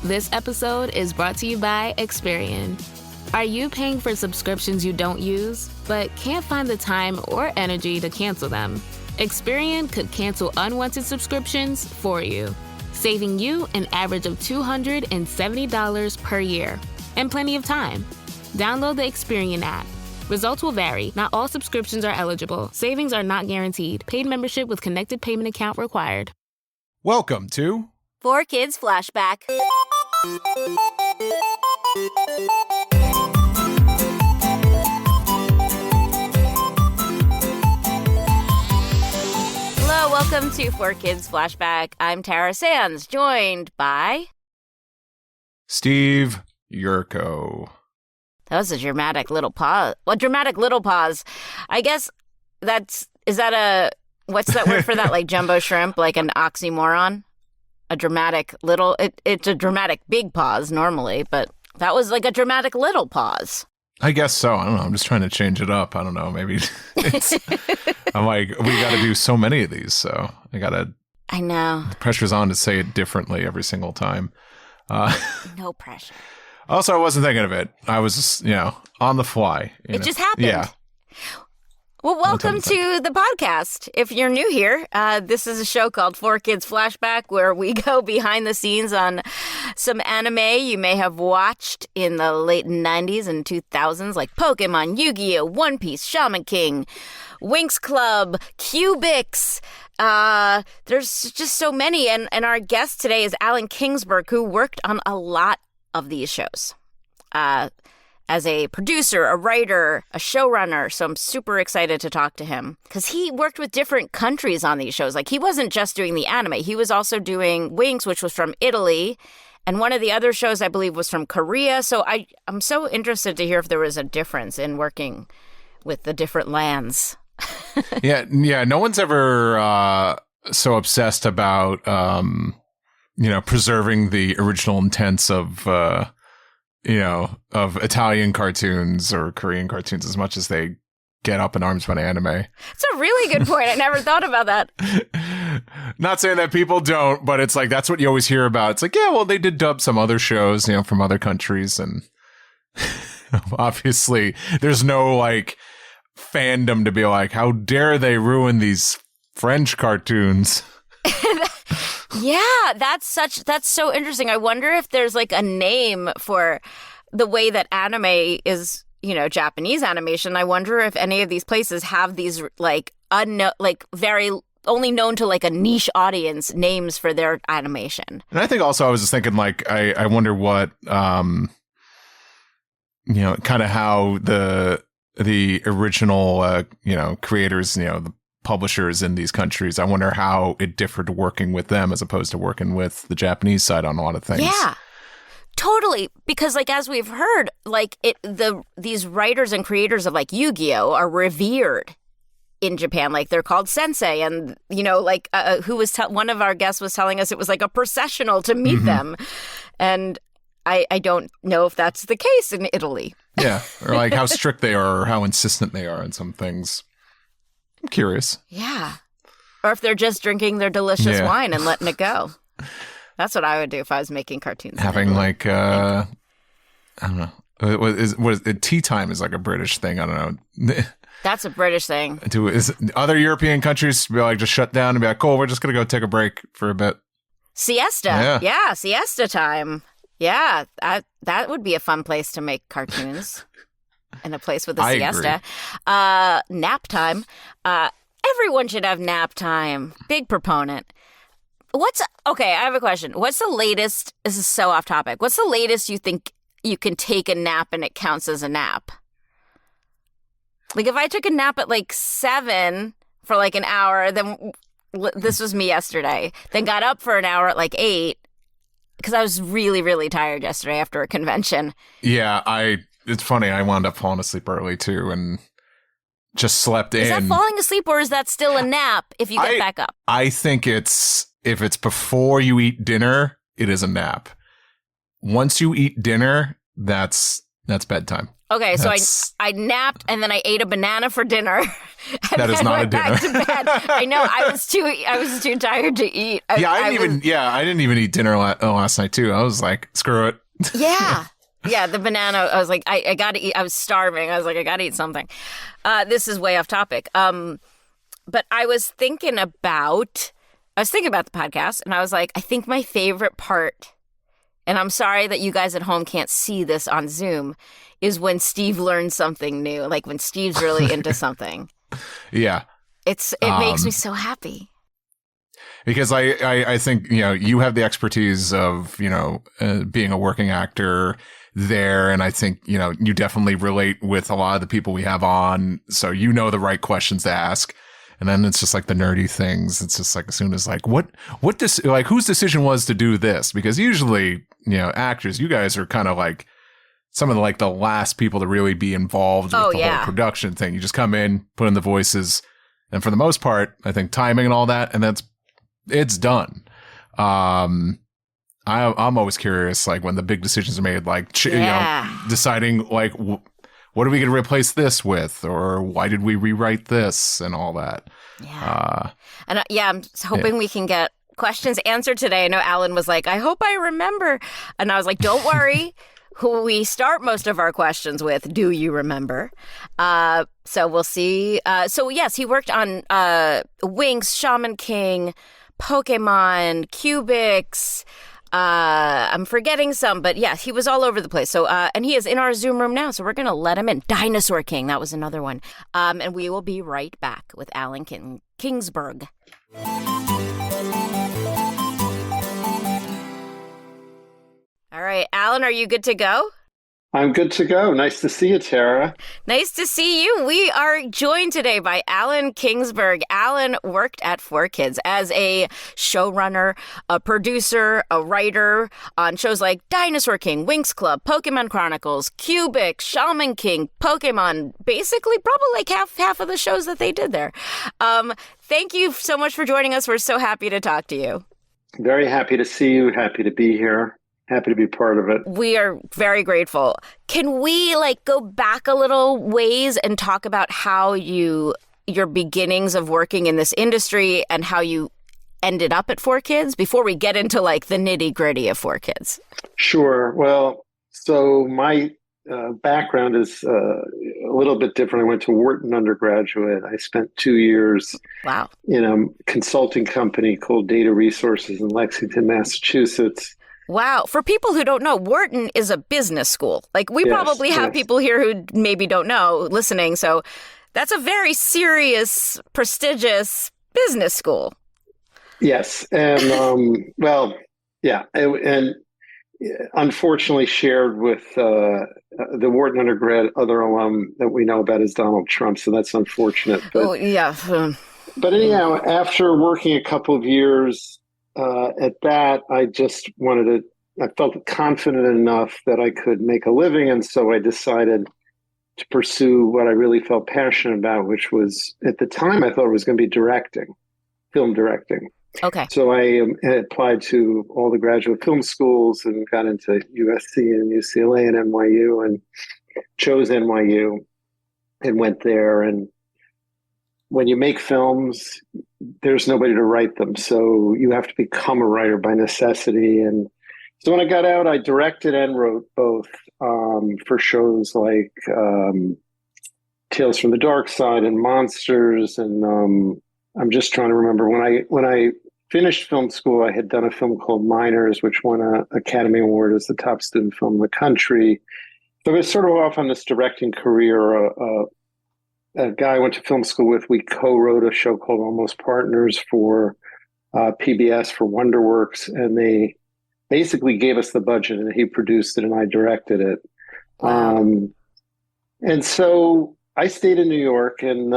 This episode is brought to you by Experian. Are you paying for subscriptions you don't use, but can't find the time or energy to cancel them? Experian could cancel unwanted subscriptions for you, saving you an average of $270 per year and plenty of time. Download the Experian app. Results will vary. Not all subscriptions are eligible. Savings are not guaranteed. Paid membership with connected payment account required. Welcome to 4Kids Flashback. Hello, welcome to 4Kids Flashback. I'm Tara Sands, joined by Steve Yurko. That was a dramatic little pause. Well, dramatic little pause. I guess what's that word for that? Like jumbo shrimp, like an oxymoron? A dramatic little, it's a dramatic big pause normally, but that was like a dramatic little pause. I guess so. I don't know. I'm just trying to change it up. I don't know. Maybe I'm like, we got to do so many of these. So I know. The pressure's on to say it differently every single time. No pressure. Also, I wasn't thinking of it. I was just, on the fly. It just happened. Yeah. Well, welcome to the podcast. If you're new here, this is a show called 4Kids Flashback, where we go behind the scenes on some anime you may have watched in the late 90s and 2000s, like Pokémon, Yu-Gi-Oh!, One Piece, Shaman King, Winx Club, Cubix. There's just so many. And our guest today is Alan Kingsberg, who worked on a lot of these shows. As a producer, a writer, a showrunner. So I'm super excited to talk to him because he worked with different countries on these shows. Like he wasn't just doing the anime. He was also doing Winx, which was from Italy. And one of the other shows, I believe, was from Korea. So I'm so interested to hear if there was a difference in working with the different lands. Yeah. No one's ever so obsessed about, preserving the original intents of Italian cartoons or Korean cartoons as much as they get up in arms about anime. It's a really good point. I never thought about that. Not saying that people don't, but it's like, that's what you always hear about. It's like, yeah, well, they did dub some other shows, from other countries. And obviously there's no like fandom to be like, how dare they ruin these French cartoons? Yeah, that's so interesting. I wonder if there's like a name for the way that anime is, Japanese animation. I wonder if any of these places have these like very only known to like a niche audience names for their animation. And I think also I was just thinking like, I wonder what, kind of how the original, creators, the publishers in these countries, I wonder how it differed working with them as opposed to working with the Japanese side on a lot of things. Yeah, totally. Because like, as we've heard, like these writers and creators of like Yu-Gi-Oh! Are revered in Japan. Like they're called sensei, and one of our guests was telling us it was like a processional to meet them. And I don't know if that's the case in Italy. Yeah, or like how strict they are or how insistent they are on some things. I'm curious. Yeah. Or if they're just drinking their delicious wine and letting it go. That's what I would do if I was making cartoons. Having like, I don't know. What is tea time is like a British thing. I don't know. That's a British thing. Is other European countries be like just shut down and be like, cool, we're just going to go take a break for a bit. Siesta. Yeah, siesta time. Yeah, that would be a fun place to make cartoons. In a place with a siesta. Nap time. Everyone should have nap time. Big proponent. Okay, I have a question. What's the latest, this is so off topic, what's the latest you think you can take a nap and it counts as a nap? Like if I took a nap at like 7 for like an hour, then this was me yesterday, then got up for an hour at like 8, because I was really, really tired yesterday after a convention. Yeah, it's funny. I wound up falling asleep early too and just slept in. Is that falling asleep or is that still a nap if you get back up? I think if it's before you eat dinner, it is a nap. Once you eat dinner, that's That's bedtime. Okay, so I napped and then I ate a banana for dinner. That is not a dinner. Back to bed. I know. I was too tired to eat. I didn't even eat dinner last night too. I was like, screw it. Yeah. Yeah, the banana. I was like, I got to eat. I was starving. I was like, I got to eat something. This is way off topic. But I was thinking about the podcast, and I was like, I think my favorite part, and I'm sorry that you guys at home can't see this on Zoom, is when Steve learns something new, like when Steve's really into something. Yeah. It makes me so happy. Because I think, you have the expertise of, being a working actor there. And I think, you definitely relate with a lot of the people we have on. So the right questions to ask. And then it's just like the nerdy things. It's just like, as soon as like, whose decision was to do this? Because usually, actors, you guys are kind of like some of the last people to really be involved with the whole production thing. You just come in, put in the voices. And for the most part, I think timing and all that, and it's done. I'm always curious, like when the big decisions are made, like, deciding like, what are we going to replace this with? Or why did we rewrite this and all that? Yeah. I'm hoping we can get questions answered today. I know Alan was like, I hope I remember. And I was like, don't worry. Who we start most of our questions with, do you remember? So we'll see. So yes, he worked on Winx, Shaman King, Pokémon, Cubix. I'm forgetting some, but yeah, he was all over the place. So, and he is in our Zoom room now, so we're going to let him in. Dinosaur King, that was another one. And we will be right back with Alan Kingsberg. All right, Alan, are you good to go? I'm good to go. Nice to see you, Tara. Nice to see you. We are joined today by Alan Kingsberg. Alan worked at 4Kids as a showrunner, a producer, a writer on shows like Dinosaur King, Winx Club, Pokémon Chronicles, Cubix, Shaman King, Pokémon, basically probably like half of the shows that they did there. Thank you so much for joining us. We're so happy to talk to you. Very happy to see you. Happy to be here. Happy to be part of it. We are very grateful. Can we go back a little ways and talk about how your beginnings of working in this industry and how you ended up at 4Kids before we get into the nitty gritty of 4Kids? Sure. Well, so my background is a little bit different. I went to Wharton undergraduate. I spent 2 years in a consulting company called Data Resources in Lexington, Massachusetts. Wow. For people who don't know, Wharton is a business school. We probably have people here who maybe don't know listening. So that's a very serious, prestigious business school. Yes. And, and unfortunately shared with the Wharton undergrad, other alum that we know about is Donald Trump. So that's unfortunate. But, But anyhow, after working a couple of years at that, I just I felt confident enough that I could make a living. And so I decided to pursue what I really felt passionate about, which was, at the time, I thought it was going to be directing, film directing. Okay. So I applied to all the graduate film schools and got into USC and UCLA and NYU and chose NYU and went there. And when you make films, there's nobody to write them. So you have to become a writer by necessity. And so when I got out, I directed and wrote both for shows like Tales from the Dark Side and Monsters. And I'm just trying to remember when I finished film school, I had done a film called Minors, which won an Academy Award as the top student film in the country. So I was sort of off on this directing career. A guy I went to film school with, we co-wrote a show called Almost Partners for PBS for Wonderworks, and they basically gave us the budget, and he produced it, and I directed it. Wow. And so I stayed in New York, and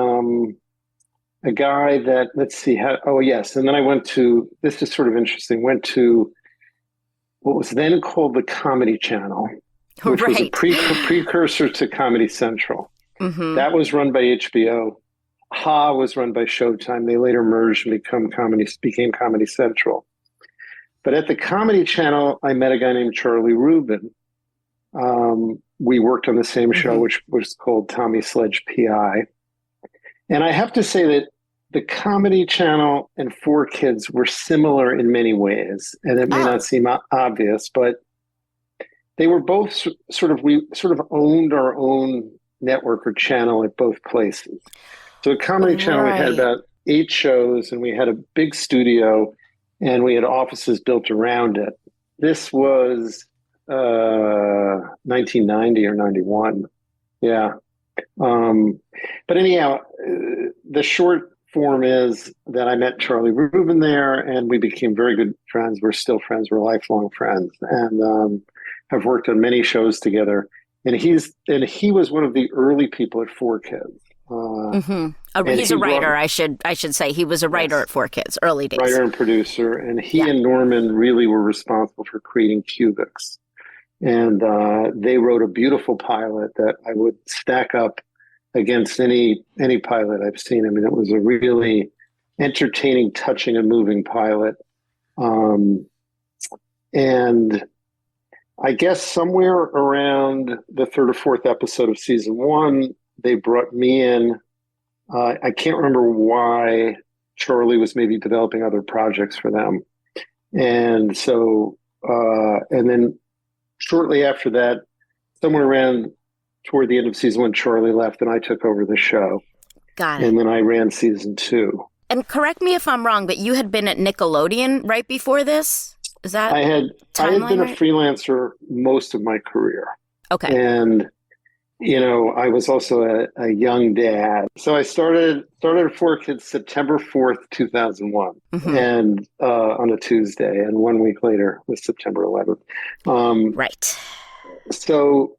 a guy that, and then I went to, this is sort of interesting, went to what was then called the Comedy Channel, which was a precursor to Comedy Central. Mm-hmm. That was run by HBO. Ha was run by Showtime. They later merged and became Comedy Central. But at the Comedy Channel, I met a guy named Charlie Rubin, we worked on the same show, which was called Tommy Sledge PI. And I have to say that the Comedy Channel and 4Kids were similar in many ways. And it may not seem obvious, but they were both we sort of owned our own network or channel at both places. So at Comedy Channel, we had about 8 shows, and we had a big studio, and we had offices built around it. This was 1990 or 91. Yeah. But anyhow, the short form is that I met Charlie Rubin there, and we became very good friends. We're still friends. We're lifelong friends, and have worked on many shows together. And he was one of the early people at 4Kids. He's a writer. I should say he was a writer at 4Kids, early days. Writer and producer, and he and Norman really were responsible for creating Cubix. And they wrote a beautiful pilot that I would stack up against any pilot I've seen. I mean, it was a really entertaining, touching, and moving pilot. And I guess somewhere around the 3rd or 4th episode of season 1, they brought me in. I can't remember why. Charlie was maybe developing other projects for them. And so, and then shortly after that, somewhere around toward the end of season 1, Charlie left and I took over the show. Got it. And then I ran season 2. And correct me if I'm wrong, but you had been at Nickelodeon right before this? Is that I had been right? a freelancer most of my career. Okay. And, I was also a young dad. So I started at 4Kids September 4th, 2001, and on a Tuesday. And 1 week later was September 11th. Right. So,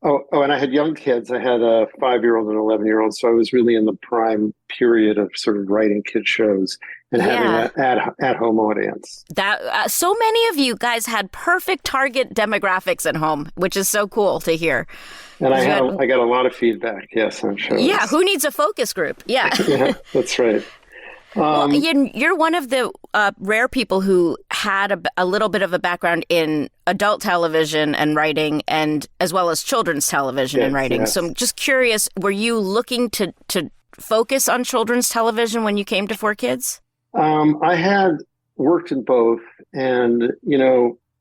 and I had young kids. I had a 5-year-old and an 11-year-old. So I was really in the prime period of sort of writing kid shows and having that at-home audience. That so many of you guys had perfect target demographics at home, which is so cool to hear. And I got a lot of feedback, yes, on shows. Yeah, who needs a focus group? Yeah. Yeah, that's right. Well, you're one of the rare people who had a little bit of a background in adult television and writing, and as well as children's television and writing. Yes. So I'm just curious, were you looking to focus on children's television when you came to 4Kids? I had worked in both, and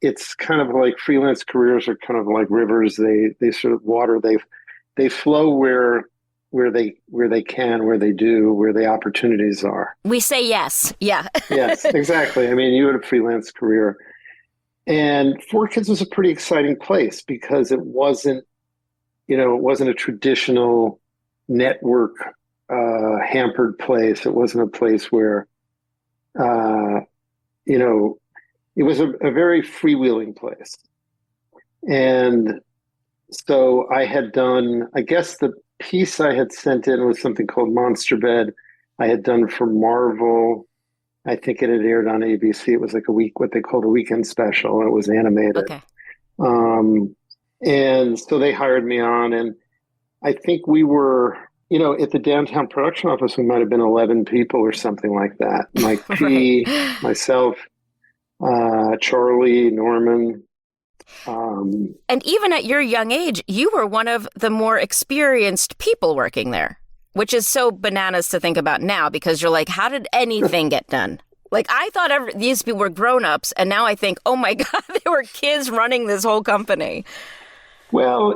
it's kind of like freelance careers are kind of like rivers. They sort of water. They flow where they can, where they do, where the opportunities are. We say yes. Yeah. Yes, exactly. I mean, you had a freelance career, and 4Kids was a pretty exciting place because it wasn't a traditional network hampered place. It wasn't a place where, it was a very freewheeling place. And so I had done, I guess the piece I had sent in was something called Monster Bed. I had done for Marvel. I think it had aired on ABC. It was like what they called a weekend special. And it was animated. Okay. And so they hired me on, and I think we were, at the downtown production office, we might've been 11 people or something like that. Mike P, myself, Charlie, Norman. And even at your young age, you were one of the more experienced people working there, which is so bananas to think about now, because you're like, how did anything get done? Like, I thought these people were grown-ups, and now I think, oh my God, they were kids running this whole company. Well,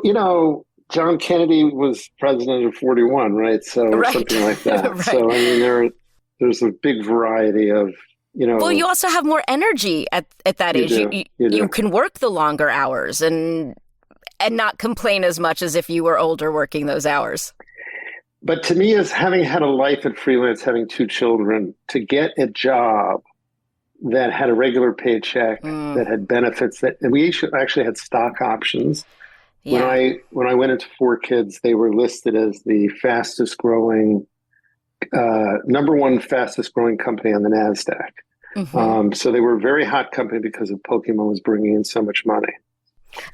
John Kennedy was president of 41, right? So something like that. Right. So, I mean, there's a big variety of, Well, you also have more energy at that age. You can work the longer hours and not complain as much as if you were older working those hours. But to me, as having had a life at freelance, having 2 children, to get a job that had a regular paycheck, that had benefits, and we actually had stock options. Yeah. When I went into 4Kids, they were listed as the fastest growing, number 1 fastest growing company on the NASDAQ. So they were a very hot company because of Pokémon was bringing in so much money.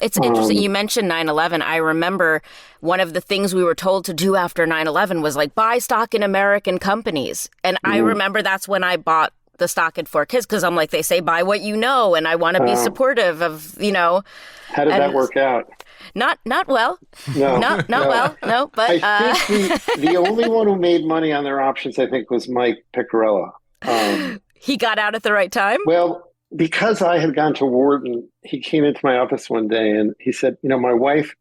It's interesting. You mentioned 9/11. I remember one of the things we were told to do after 9/11 was like buy stock in American companies. And I remember that's when I bought the stock at 4Kids because I'm like, they say buy what you know, and I want to be supportive of, How did that work out? Not well. No, not well. No, but I think the only one who made money on their options, I think, was Mike Picarella. He got out at the right time? Well, because I had gone to Wharton, he came into my office one day and he said, my wife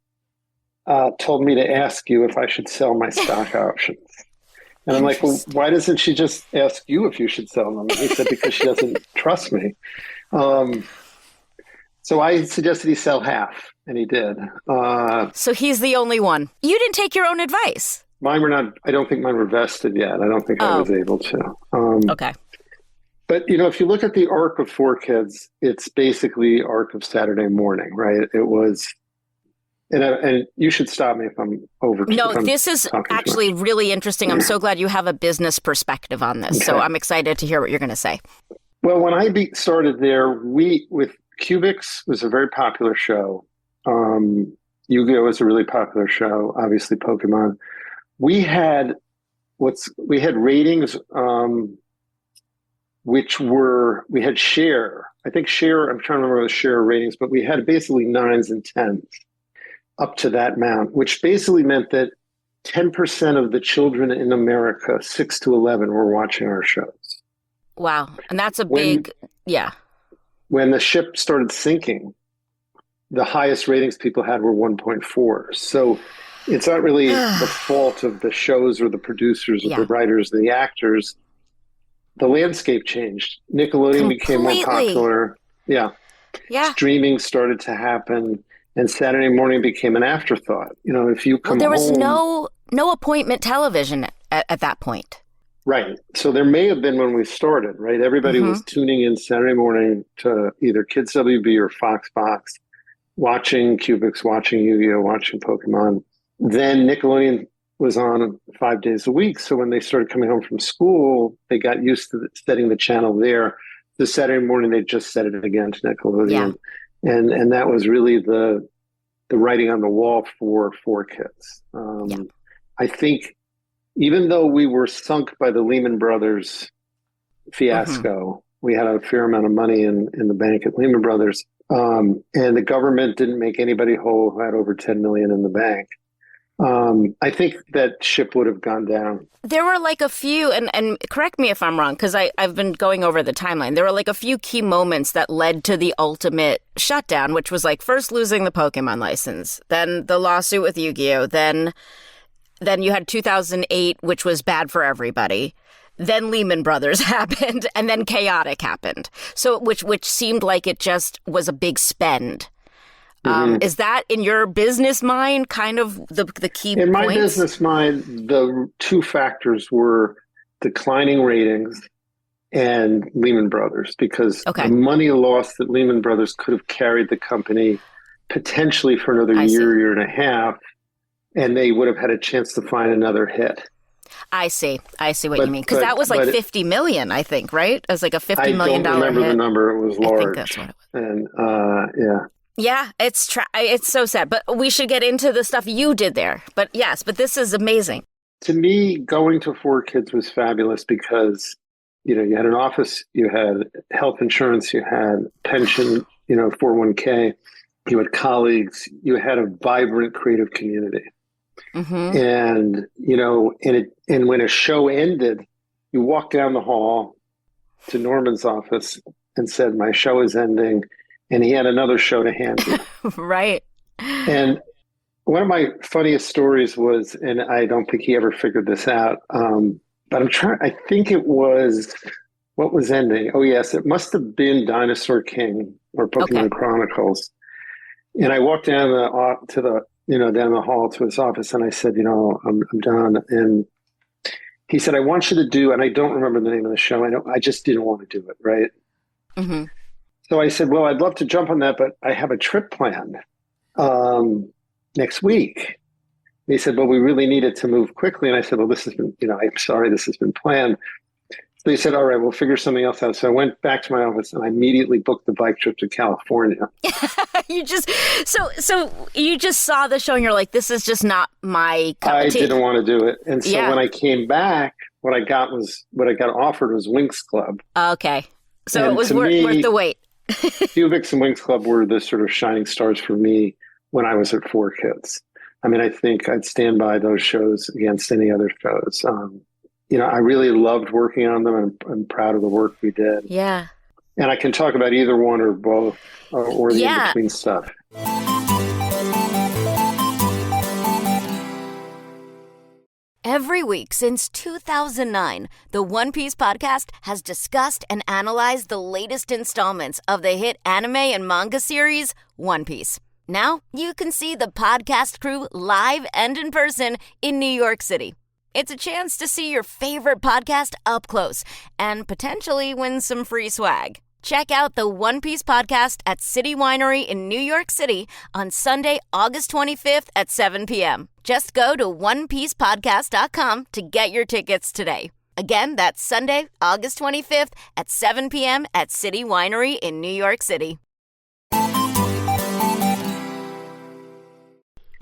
told me to ask you if I should sell my stock options. And I'm like, well, why doesn't she just ask you if you should sell them? And he said, because she doesn't trust me. So I suggested he sell half, and he did. So he's the only one. You didn't take your own advice. Mine were not, I don't think mine were vested yet. I don't think I was able to. Okay. But, if you look at the arc of 4Kids, it's basically the arc of Saturday morning, right? It was, and you should stop me if I'm over. No, this is actually really interesting. I'm so glad you have a business perspective on this. Okay. So I'm excited to hear what you're going to say. Well, when I started there, with Cubix was a very popular show. Yu-Gi-Oh! Was a really popular show. Obviously, Pokémon. We had ratings, we had share. I think share. I'm trying to remember the share ratings, but we had basically 9s and 10s up to that amount, which basically meant that 10% of the children in America, 6 to 11, were watching our shows. Wow, and that's a big, yeah. When the ship started sinking, the highest ratings people had were 1.4. So it's not really the fault of the shows or the producers or the writers, the actors. The landscape changed. Nickelodeon became more popular. Yeah. Streaming started to happen, and Saturday morning became an afterthought. If you come home... there was no appointment television at that point. Right. So there may have been when we started, right? Everybody was tuning in Saturday morning to either Kids WB or Fox Box, watching Cubix, watching Yu-Gi-Oh!, watching Pokemon. Then Nickelodeon was on 5 days a week. So when they started coming home from school, they got used to setting the channel there. The Saturday morning, they just set it again to Nickelodeon. Yeah. And that was really the writing on the wall for 4Kids. I think even though we were sunk by the Lehman Brothers fiasco, we had a fair amount of money in the bank at Lehman Brothers, and the government didn't make anybody whole who had over 10 million in the bank. I think that ship would have gone down. There were like a few, and correct me if I'm wrong, because I've been going over the timeline. There were like a few key moments that led to the ultimate shutdown, which was like first losing the Pokemon license, then the lawsuit with Yu-Gi-Oh!, then you had 2008, which was bad for everybody. Then Lehman Brothers happened, and then Chaotic happened. So which seemed like it just was a big spend. Is that in your business mind kind of the key points? In my business mind, the two factors were declining ratings and Lehman Brothers, because the money lost at Lehman Brothers could have carried the company potentially for another year and a half, and they would have had a chance to find another hit. I see what you mean. Because that was like 50 million, I think, right? It was like a $50 million hit. I don't remember the number. It was large. I think that's what it was. And, Yeah, it's so sad. But we should get into the stuff you did there. But yes, but this is amazing. To me, going to 4Kids was fabulous because, you had an office, you had health insurance, you had pension, 401k, you had colleagues, you had a vibrant creative community. And, and when a show ended, you walked down the hall to Norman's office and said, my show is ending. And he had another show to hand you. Right. And one of my funniest stories was, and I don't think he ever figured this out, but I think it was, what was ending? Oh, yes, it must have been Dinosaur King or Pokémon Chronicles. And I walked down down the hall to his office, and I said, I'm done. And he said, I want you to do, and I don't remember the name of the show. I just didn't want to do it, right? So I said, well, I'd love to jump on that, but I have a trip planned next week. And he said, well, we really need it to move quickly. And I said, well, this has been, I'm sorry, this has been planned. So he said, all right, we'll figure something else out. So I went back to my office and I immediately booked the bike trip to California. You just saw the show and you're like, this is just not my cup of tea. I didn't want to do it. And so when I came back, what I got offered was Winx Club. Okay. So And it was to worth me, the wait. Cubix and Winx Club were the sort of shining stars for me when I was at 4Kids. I mean, I think I'd stand by those shows against any other shows. I really loved working on them, and I'm proud of the work we did. Yeah. And I can talk about either one or both, or the in-between stuff. Every week since 2009, the One Piece podcast has discussed and analyzed the latest installments of the hit anime and manga series, One Piece. Now you can see the podcast crew live and in person in New York City. It's a chance to see your favorite podcast up close and potentially win some free swag. Check out the One Piece podcast at City Winery in New York City on Sunday, August 25th at 7 p.m. Just go to onepiecepodcast.com to get your tickets today. Again, that's Sunday, August 25th at 7 p.m. at City Winery in New York City.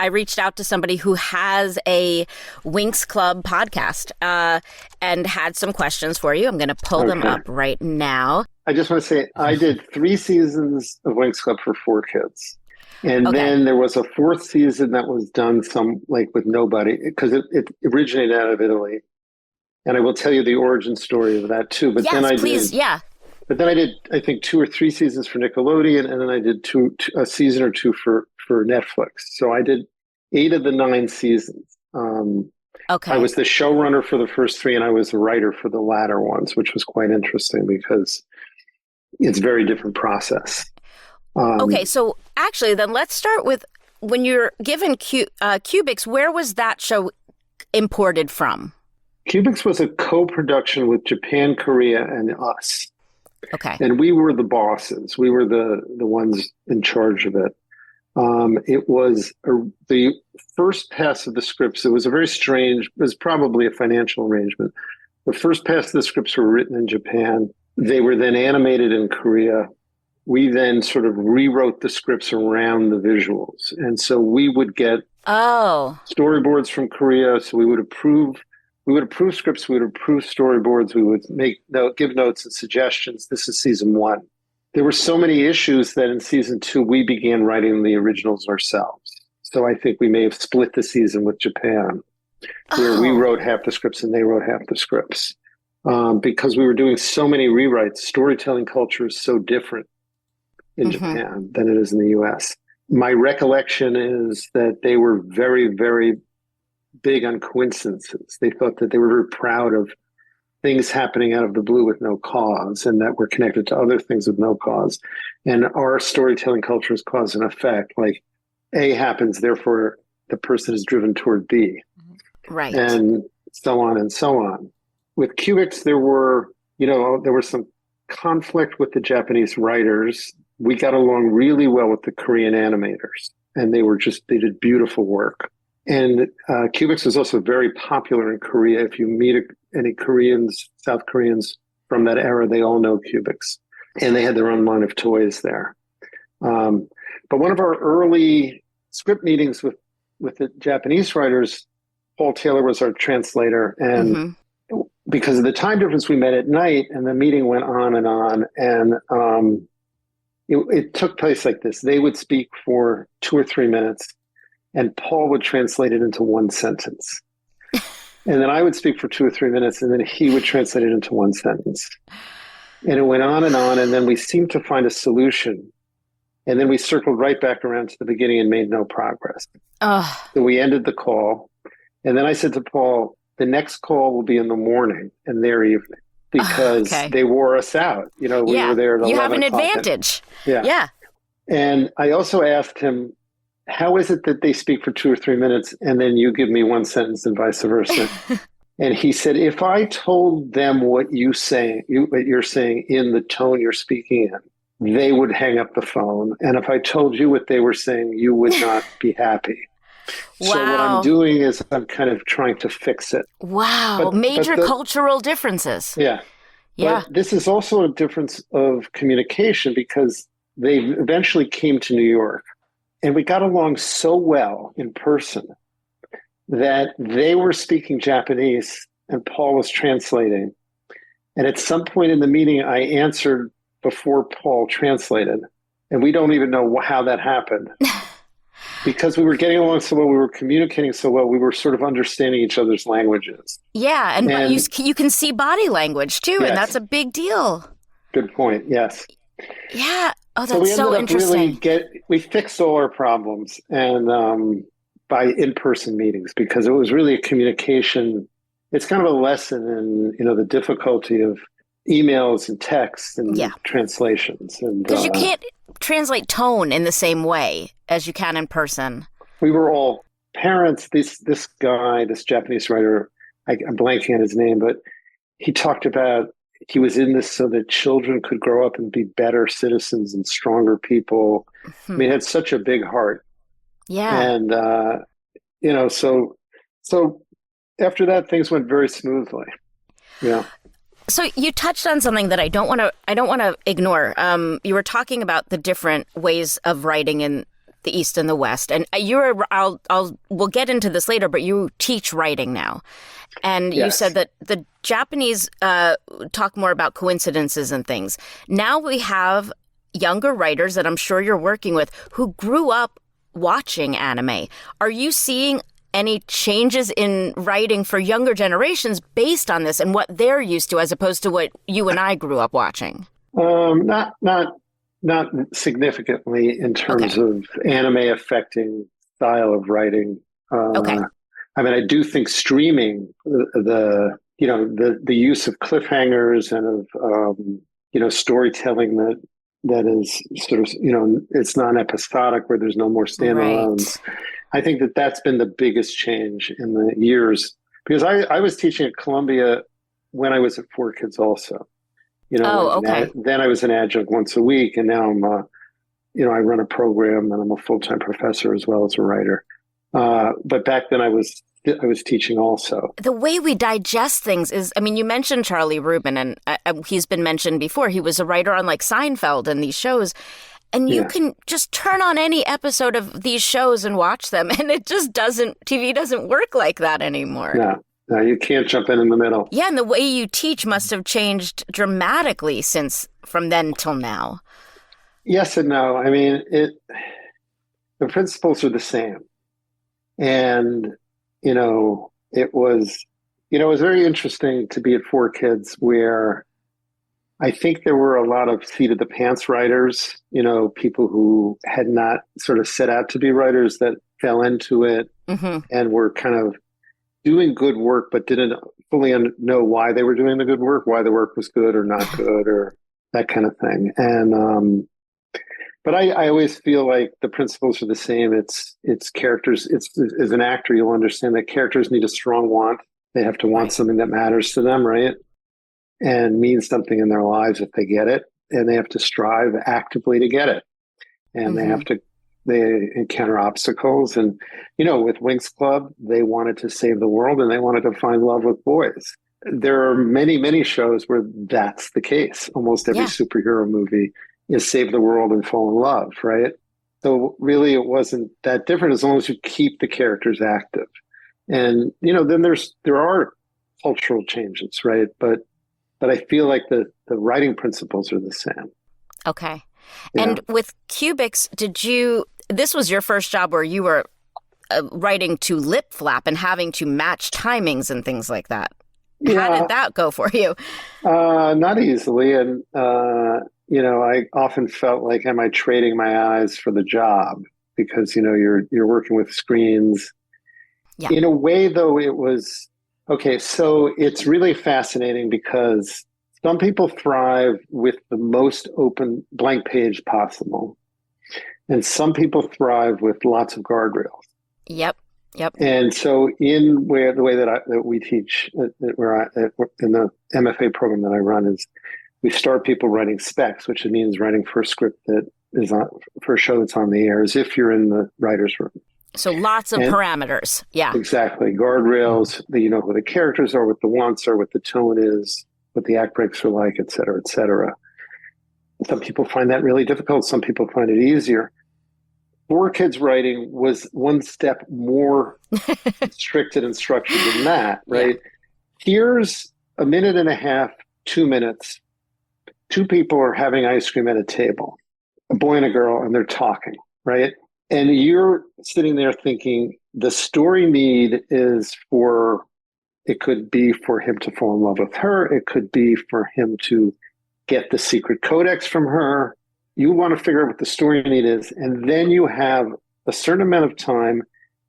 I reached out to somebody who has a Winx Club podcast and had some questions for you. I'm going to pull them up right now. I just want to say I did 3 seasons of Winx Club for 4Kids. And then there was a 4th season that was done with nobody, because it originated out of Italy. And I will tell you the origin story of that too. But then I did, I think 2 or 3 seasons for Nickelodeon, and then I did a season or 2 for Netflix. So I did 8 of the 9 seasons. I was the showrunner for the first 3, and I was the writer for the latter ones, which was quite interesting because it's a very different process. So actually, then let's start with when you're given Cubix, where was that show imported from? Cubix was a co-production with Japan, Korea, and us. Okay. And we were the bosses. We were the ones in charge of it. It was the first pass of the scripts. It was it was probably a financial arrangement. The first pass of the scripts were written in Japan. They were then animated in Korea. We then sort of rewrote the scripts around the visuals. And so we would get storyboards from Korea. So we would approve scripts, we would approve storyboards, we would give notes and suggestions. This is season 1. There were so many issues that in season 2, we began writing the originals ourselves. So I think we may have split the season with Japan, where we wrote half the scripts and they wrote half the scripts. Because we were doing so many rewrites. Storytelling culture is so different in Japan than it is in the US. My recollection is that they were very, very big on coincidences. They thought that they were very proud of things happening out of the blue with no cause, and that were connected to other things with no cause. And our storytelling culture is cause and effect. Like A happens, therefore the person is driven toward B. Right. And so on and so on. With Cubix, there were some conflict with the Japanese writers. We got along really well with the Korean animators, and they did beautiful work. And Cubix was also very popular in Korea. If you meet any Koreans, South Koreans from that era, they all know Cubix. And they had their own line of toys there. But one of our early script meetings with the Japanese writers, Paul Taylor was our translator. And because of the time difference, we met at night, and the meeting went on. And it took place like this. They would speak for 2 or 3 minutes, and Paul would translate it into 1 sentence. And then I would speak for 2 or 3 minutes, and then he would translate it into 1 sentence. And it went on, and then we seemed to find a solution. And then we circled right back around to the beginning and made no progress. So we ended the call. And then I said to Paul, the next call will be in the morning and their evening, because they wore us out. We were there at 11 o'clock. You have an advantage. Yeah. And I also asked him, how is it that they speak for 2 or 3 minutes and then you give me 1 sentence and vice versa? And he said, if I told them what you're saying in the tone you're speaking in, they would hang up the phone. And if I told you what they were saying, you would not be happy. Wow. So what I'm doing is I'm kind of trying to fix it. Wow. Major cultural differences. Yeah. But this is also a difference of communication, because they eventually came to New York. And we got along so well in person that they were speaking Japanese and Paul was translating. And at some point in the meeting, I answered before Paul translated. And we don't even know how that happened. Because we were getting along so well, we were communicating so well, we were sort of understanding each other's languages. Yeah, and you can see body language too, yes. And that's a big deal. Good point, yes. Yeah, oh, that's so we so interesting. We fixed all our problems and by in-person meetings, because it was really a communication. It's kind of a lesson in, you know, the difficulty of emails and texts and translations. Because you can't translate tone in the same way as you can in person. We were all parents. This guy, this Japanese writer, I'm blanking on his name, but he talked about he was in this so that children could grow up and be better citizens and stronger people. I mean, he had such a big heart. Yeah. And, you know, so after that, things went very smoothly. Yeah. So you touched on something that I don't want to ignore. You were talking about the different ways of writing in the East and the West, and we'll get into this later. But you teach writing now, and you said that the Japanese talk more about coincidences and things. Now we have younger writers that I'm sure you're working with who grew up watching anime. Are you seeing any changes in writing for younger generations based on this and what they're used to, as opposed to what you and I grew up watching? Not significantly in terms of anime affecting style of writing. I mean, I do think streaming, the use of cliffhangers and of storytelling that is sort of, it's non-episodic, where there's no more standalones. Right. I think that's been the biggest change in the years, because I was teaching at Columbia when I was at 4Kids also. Then I was an adjunct once a week, and now I'm I run a program and I'm a full-time professor as well as a writer. But back then I was teaching also. The way we digest things is, I mean, you mentioned Charlie Rubin, and he's been mentioned before. He was a writer on like Seinfeld and these shows. And you can just turn on any episode of these shows and watch them. And TV doesn't work like that anymore. No, you can't jump in the middle. Yeah, and the way you teach must have changed dramatically from then till now. Yes and no. I mean, the principles are the same. And, it was very interesting to be at 4Kids, where I think there were a lot of seat of the pants writers, people who had not sort of set out to be writers that fell into it and were kind of doing good work, but didn't fully know why they were doing the good work, why the work was good or not good, or that kind of thing. And, but I always feel like the principles are the same. It's characters. As an actor, you'll understand that characters need a strong want. They have to want something that matters to them, right? And means something in their lives if they get it, and they have to strive actively to get it. And they encounter obstacles. And, with Winx Club, they wanted to save the world and they wanted to find love with boys. There are many, many shows where that's the case. Almost every superhero movie is save the world and fall in love, right? So really it wasn't that different, as long as you keep the characters active. And, then there are cultural changes, right? But I feel like the writing principles are the same. Okay. Yeah. And with Cubix, this was your first job where you were writing to lip flap and having to match timings and things like that. Yeah. How did that go for you? Not easily. And, I often felt like, am I trading my eyes for the job? Because, you're working with screens. Yeah. In a way, though, it was... Okay, so it's really fascinating, because some people thrive with the most open blank page possible, and some people thrive with lots of guardrails. Yep. And so, the way that we teach, in the MFA program that I run, is we start people writing specs, which means writing for a script that is for a show that's on the air, as if you're in the writer's room. So lots of parameters. Yeah. Exactly. Guardrails, who the characters are, what the wants are, what the tone is, what the act breaks are like, et cetera, et cetera. Some people find that really difficult. Some people find it easier. 4Kids writing was one step more restricted and structured than that, right? here's a minute and a half, 2 minutes. Two people are having ice cream at a table, a boy and a girl, and they're talking, right? And you're sitting there thinking the story need is for, it could be for him to fall in love with her. It could be for him to get the secret codex from her. You want to figure out what the story need is. And then you have a certain amount of time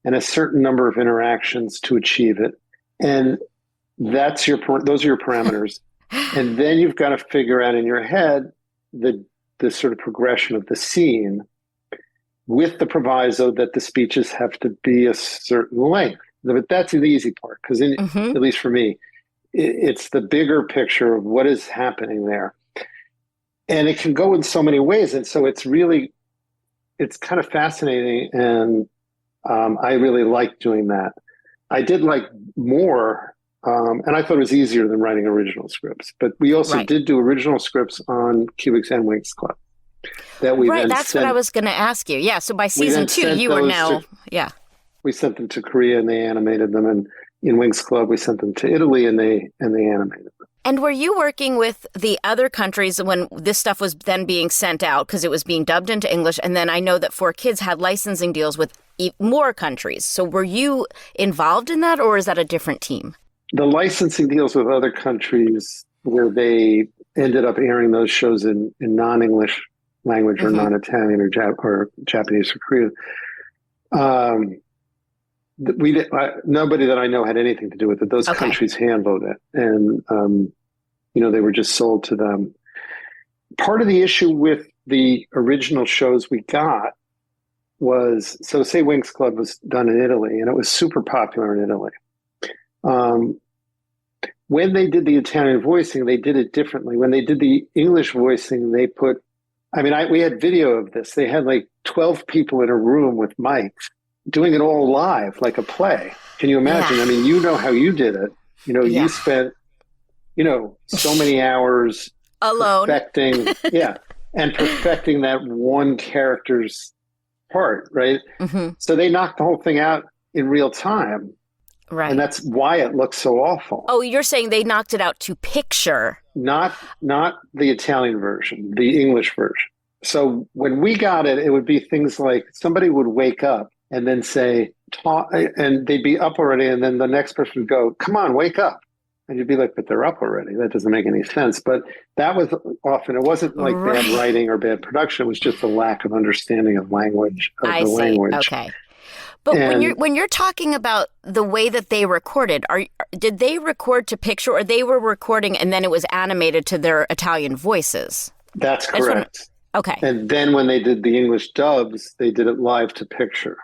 and a certain number of interactions to achieve it. And those are your parameters. And then you've got to figure out in your head the sort of progression of the scene with the proviso that the speeches have to be a certain length. But that's the easy part, because at least for me, it's the bigger picture of what is happening there. And it can go in so many ways. And so it's kind of fascinating. And I really like doing that. I did like more, and I thought it was easier than writing original scripts. But we also did do original scripts on Cubix and Winx Club. That's what I was going to ask you. Yeah, so by season 2, you were now, we sent them to Korea and they animated them, and in Winx Club we sent them to Italy and they animated them. And were you working with the other countries when this stuff was then being sent out, because it was being dubbed into English? And then I know that 4Kids had licensing deals with more countries. So were you involved in that, or is that a different team? The licensing deals with other countries where they ended up airing those shows in non-English language or non-Italian or Japanese or Korean. Nobody that I know had anything to do with it. Those countries handled it, and they were just sold to them. Part of the issue with the original shows we got was, so say Winx Club was done in Italy, and it was super popular in Italy. When they did the Italian voicing, they did it differently. When they did the English voicing, they put, we had video of this. They had like 12 people in a room with mics doing it all live, like a play. Can you imagine? Yeah. You know how you did it. You spent, so many hours alone perfecting that one character's part, right? So they knocked the whole thing out in real time. Right. And that's why it looks so awful. Oh, you're saying they knocked it out to picture. Not the Italian version, the English version. So when we got it, it would be things like somebody would wake up and then say, talk, and they'd be up already. And then the next person would go, come on, wake up. And you'd be like, but they're up already. That doesn't make any sense. But that was often, it wasn't like bad writing or bad production. It was just a lack of understanding of language, language. Okay. But when you're talking about the way that they recorded, did they record to picture, or they were recording and then it was animated to their Italian voices? That's correct. Okay. And then when they did the English dubs, they did it live to picture.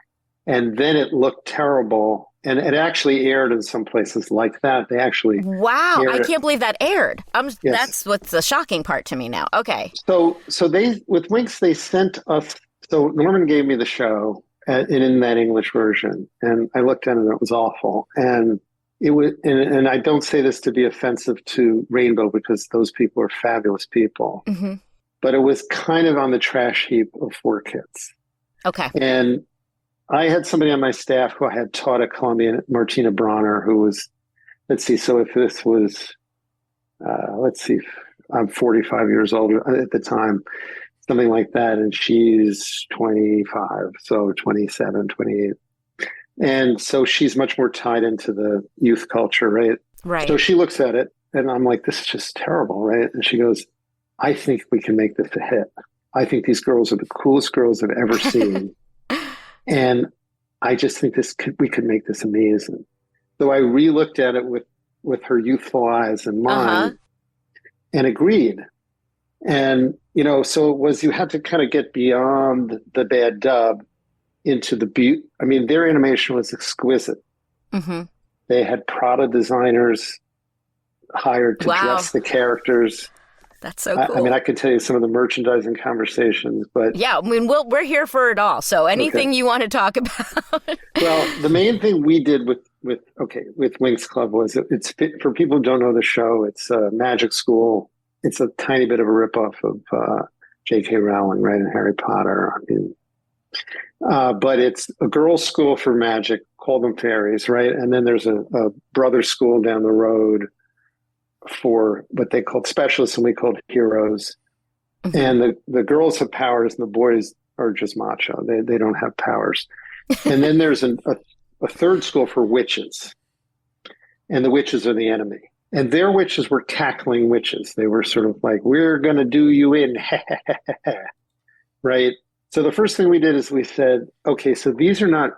And then it looked terrible. And it actually aired in some places like that. They actually I can't believe that aired. Yes. That's what's the shocking part to me now. Okay. So they, with Winx, they sent us, so Norman gave me the show in that English version, and I looked at it and it was awful. And it was, and I don't say this to be offensive to Rainbow, because those people are fabulous people, but it was kind of on the trash heap of 4Kids. Okay. And I had somebody on my staff who I had taught at Columbia, Martina Bronner, who was, so if this was, I'm 45 years old at the time, something like that, and she's 25, so 27, 28. And so she's much more tied into the youth culture, right? Right. So she looks at it, and I'm like, this is just terrible, right? And she goes, I think we can make this a hit. I think these girls are the coolest girls I've ever seen. And I just think we could make this amazing. So I re-looked at it with her youthful eyes and mine, and agreed. And, so it was, you had to kind of get beyond the bad dub into the beauty. Their animation was exquisite. They had Prada designers hired to dress the characters. That's so cool. I could tell you some of the merchandising conversations, but yeah, we're here for it all. So anything you want to talk about. Well, the main thing we did with Winx Club was it's for people who don't know the show. It's a magic school. It's a tiny bit of a ripoff of J.K. Rowling, right, and Harry Potter. But it's a girls' school for magic, call them fairies, right? And then there's a brother school down the road for what they called specialists and we called heroes. Mm-hmm. And the girls have powers and the boys are just macho. They don't have powers. And then there's a third school for witches. And the witches are the enemy. And their witches were cackling witches. They were sort of like, we're going to do you in, right? So the first thing we did is we said, okay, so these are not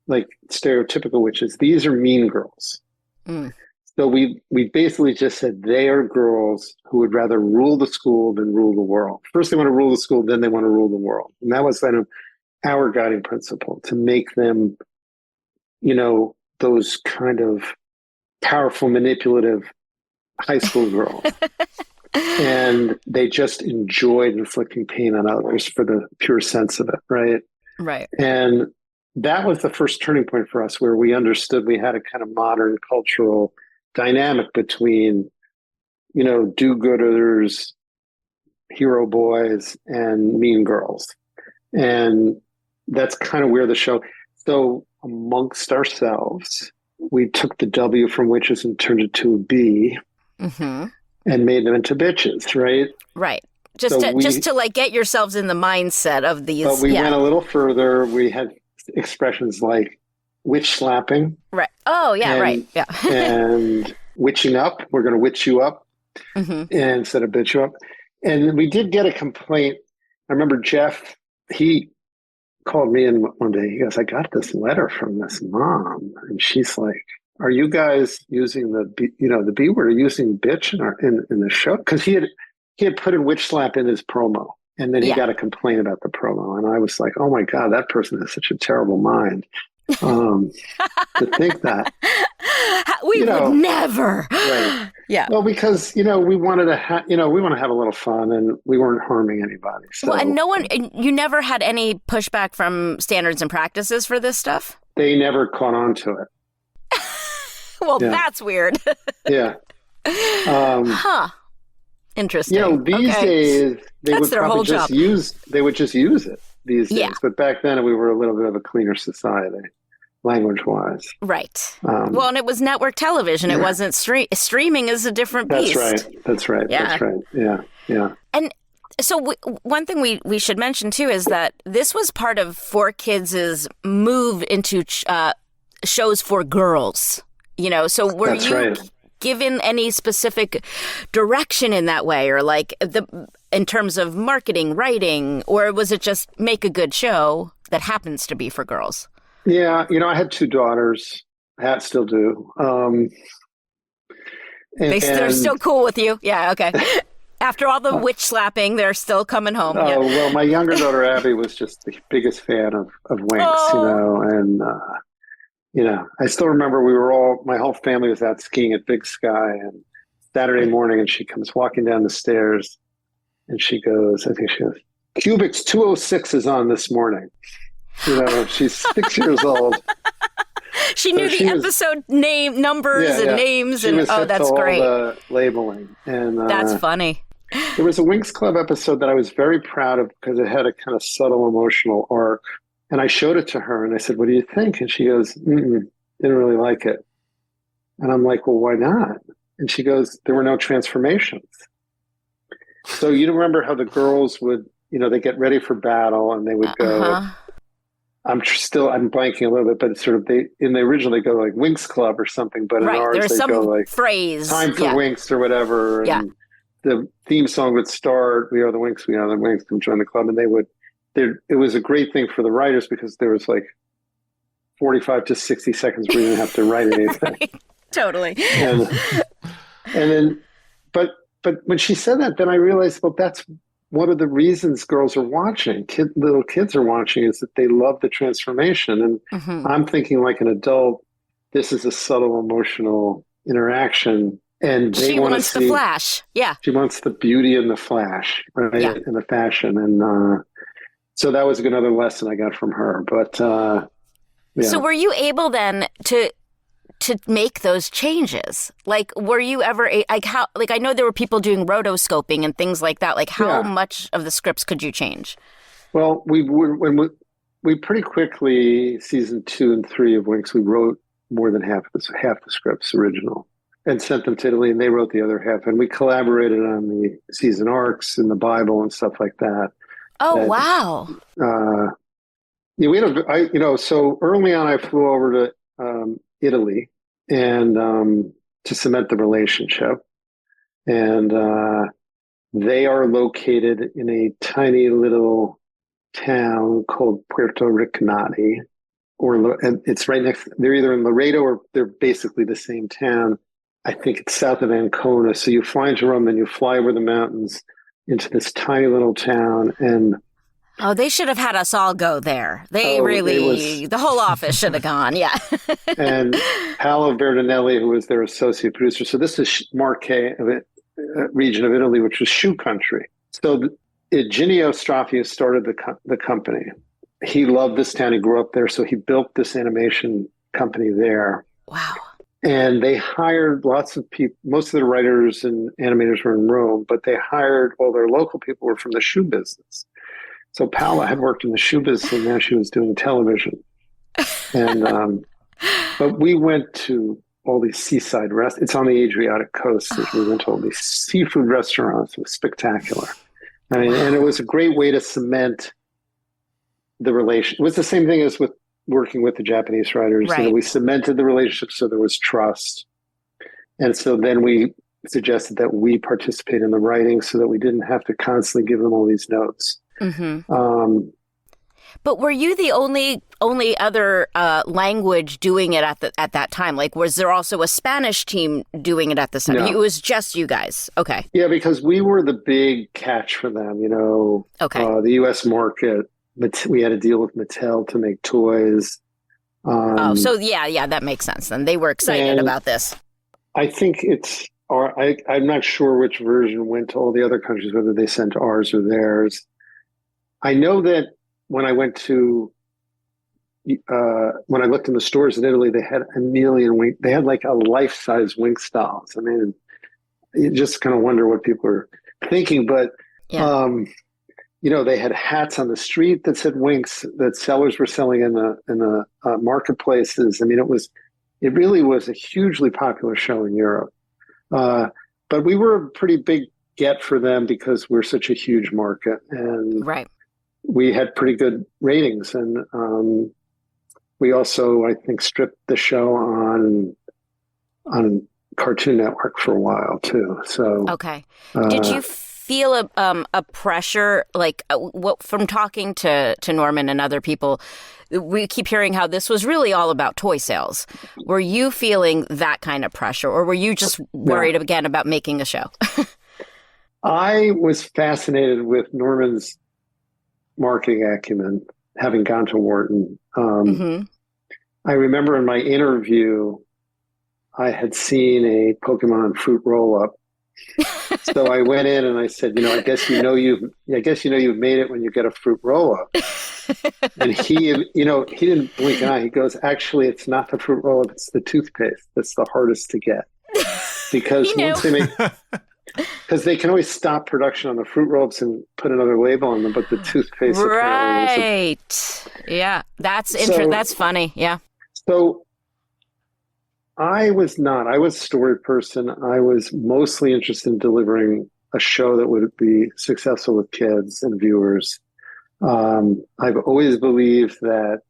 like stereotypical witches. These are mean girls. Mm. So we basically just said they are girls who would rather rule the school than rule the world. First they want to rule the school, then they want to rule the world. And that was kind of our guiding principle, to make them, those kind of powerful, manipulative high school girls. And they just enjoyed inflicting pain on others for the pure sense of it, right? Right. And that was the first turning point for us, where we understood we had a kind of modern cultural dynamic between, do-gooders, hero boys, and mean girls. And that's kind of where the show... So amongst ourselves, we took the W from witches and turned it to a B. Mm-hmm. And made them into bitches, right? Right. Just to like get yourselves in the mindset of these. But we went a little further. We had expressions like witch slapping. Right. Oh, yeah, right. Yeah. And witching up. We're going to witch you up instead of bitch you up. And we did get a complaint. I remember Jeff, he called me in one day. He goes, I got this letter from this mom. And she's like, are you guys using the B word, using bitch in the show? Because he had put in witch slap in his promo, and then he got a complaint about the promo, and I was like, oh my God, that person has such a terrible mind to think that. We would never. Right. Yeah. Well, because we wanted to we want to have a little fun, and we weren't harming anybody. So. Well, and you never had any pushback from standards and practices for this stuff? They never caught on to it. Well, that's weird. Yeah. Interesting. These days they would probably just use it these days. Yeah. But back then we were a little bit of a cleaner society, language-wise. Right. Well, and it was network television. It wasn't streaming is a different beast. That's right. Yeah. That's right. Yeah. Yeah. And so one thing we should mention too is that this was part of 4Kids' move into shows for girls. So were you given any specific direction in that way, or like in terms of marketing, writing, or was it just make a good show that happens to be for girls? Yeah, I had two daughters. I still do. They're still cool with you? Yeah, okay. After all the witch slapping, they're still coming home. Oh, well, my younger daughter, Abby, was just the biggest fan of Winx, and... I still remember my whole family was out skiing at Big Sky, and Saturday morning, and she comes walking down the stairs, and she goes, Cubix 206 is on this morning. She's 6 years old. She knew the episode name, numbers, and names, and that's great. The labeling, and that's funny. There was a Winx Club episode that I was very proud of because it had a kind of subtle emotional arc. And I showed it to her and I said, what do you think? And she goes, didn't really like it. And I'm like, well, why not? And she goes, there were no transformations. So you remember how the girls would, they get ready for battle and they would go, I'm blanking a little bit, but it's sort of, in the original they go like Winx Club or something, but in ours they go like phrase. Time for Winx or whatever. And the theme song would start, we are the Winx, come join the club. And they would, it was a great thing for the writers because there was like 45 to 60 seconds where you didn't have to write anything. Right. Totally. And then, but when she said that, then I realized, well, that's one of the reasons girls are watching, little kids are watching, is that they love the transformation. And I'm thinking like an adult, this is a subtle emotional interaction. And she wants the flash. Yeah. She wants the beauty and the flash, right? Yeah. And the fashion. And, so that was another lesson I got from her. But So were you able then to make those changes? Like, were you ever I know there were people doing rotoscoping and things like that. Like, how much of the scripts could you change? Well, we would we pretty quickly, season 2 and 3 of Winx, we wrote more than half the scripts original and sent them to Italy, and they wrote the other half. And we collaborated on the season arcs and the Bible and stuff like that. Oh, wow. Yeah, so early on, I flew over to Italy and to cement the relationship. And they are located in a tiny little town called Puerto Recanati, and it's right next. They're either in Laredo or they're basically the same town. I think it's south of Ancona. So you fly into Rome, then you fly over the mountains into this tiny little town. And they should have had us all go there. The whole office should have gone. Yeah. And Paolo Verdinelli, who was their associate producer. So this is Marche, region of Italy, which was shoe country. So Ginio Straffi started the company. He loved this town. He grew up there. So he built this animation company there. Wow. And they hired lots of people. Most of the writers and animators were in Rome, but they hired all their local people were from the shoe business. So Paola had worked in the shoe business, and now she was doing television. And but we went to all these seaside restaurants. It's on the Adriatic coast. We went to all these seafood restaurants. It was spectacular. I mean, and it was a great way to cement the relation. It was the same thing as with working with the Japanese writers. Right. You know, we cemented the relationship so there was trust. And so then we suggested that we participate in the writing so that we didn't have to constantly give them all these notes. Mm-hmm. But were you the only other language doing it at that time? Like, was there also a Spanish team doing it at the time? No. It was just you guys. Okay. Yeah, because we were the big catch for them. You know, the U.S. market. We had a deal with Mattel to make toys. So that makes sense. Then they were excited about this. I think I'm not sure which version went to all the other countries, whether they sent ours or theirs. I know that when I went to, when I looked in the stores in Italy, they had a million Winx. They had like a life-size Winx dolls. I mean, you just kind of wonder what people are thinking. But, they had hats on the street that said Winx that sellers were selling in the marketplaces. I mean, it really was a hugely popular show in Europe. But we were a pretty big get for them because we're such a huge market. And right. We had pretty good ratings, and we also, I think, stripped the show on Cartoon Network for a while too. So okay, did you feel a pressure from talking to Norman and other people? We keep hearing how this was really all about toy sales. Were you feeling that kind of pressure, or were you just worried again about making a show? I was fascinated with Norman's marketing acumen, having gone to Wharton. I remember in my interview, I had seen a Pokemon fruit roll-up. So I went in and I said, I guess you've made it when you get a fruit roll-up. And he didn't blink an eye. He goes, actually, it's not the fruit roll-up, it's the toothpaste that's the hardest to get. Because because they can always stop production on the fruit roll-ups and put another label on them, but the toothpaste right. Yeah, that's interesting. That's funny. Yeah. So I was a story person. I was mostly interested in delivering a show that would be successful with kids and viewers. I've always believed that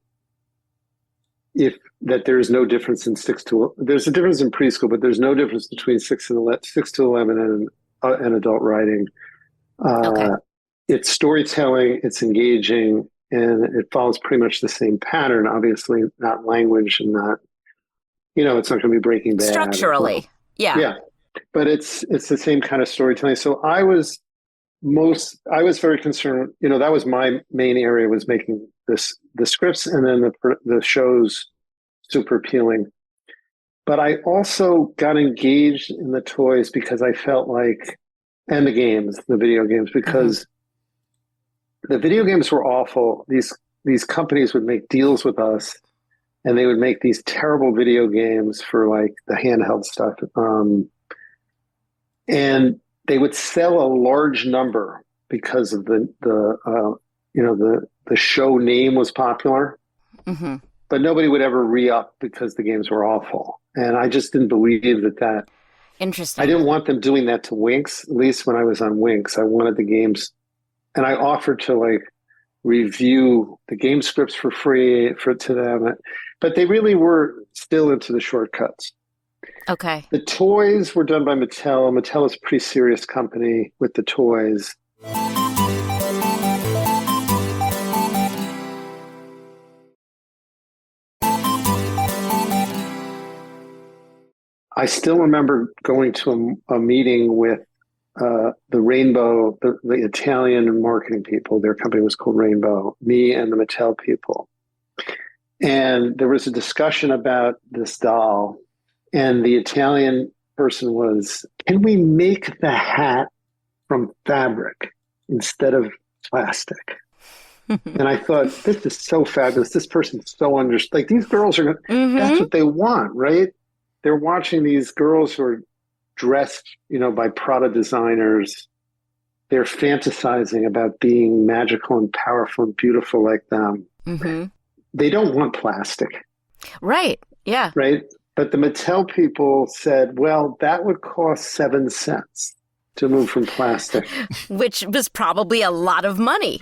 there's no difference in there's a difference in preschool, but there's no difference between 6 to 11 and adult writing. It's storytelling, it's engaging, and it follows pretty much the same pattern. Obviously, not language and not, it's not going to be Breaking Bad structurally. Yeah, but it's the same kind of storytelling. So I was very concerned. That was my main area, was making the scripts, and then the shows super appealing. But I also got engaged in the toys because I felt like, and the video games, because the video games were awful. These companies would make deals with us, and they would make these terrible video games for like the handheld stuff. And they would sell a large number because of the the show name was popular, Mm-hmm. but nobody would ever re-up because the games were awful. And I just didn't believe that. Interesting. I didn't want them doing that to Winx. At least when I was on Winx, I wanted the games, and I offered to like review the game scripts for free to them, but they really were still into the shortcuts. Okay. The toys were done by Mattel. Mattel is a pretty serious company with the toys. I still remember going to a meeting with the Rainbow, the Italian marketing people. Their company was called Rainbow, me and the Mattel people. And there was a discussion about this doll. And the Italian person was, can we make the hat from fabric instead of plastic? And I thought, this is so fabulous. This person's so like these girls are, that's what they want, right? They're watching these girls who are dressed, by Prada designers. They're fantasizing about being magical and powerful and beautiful like them. Mm-hmm. They don't want plastic. Right. Yeah. Right. But the Mattel people said, well, that would cost 7 cents to move from plastic. Which was probably a lot of money.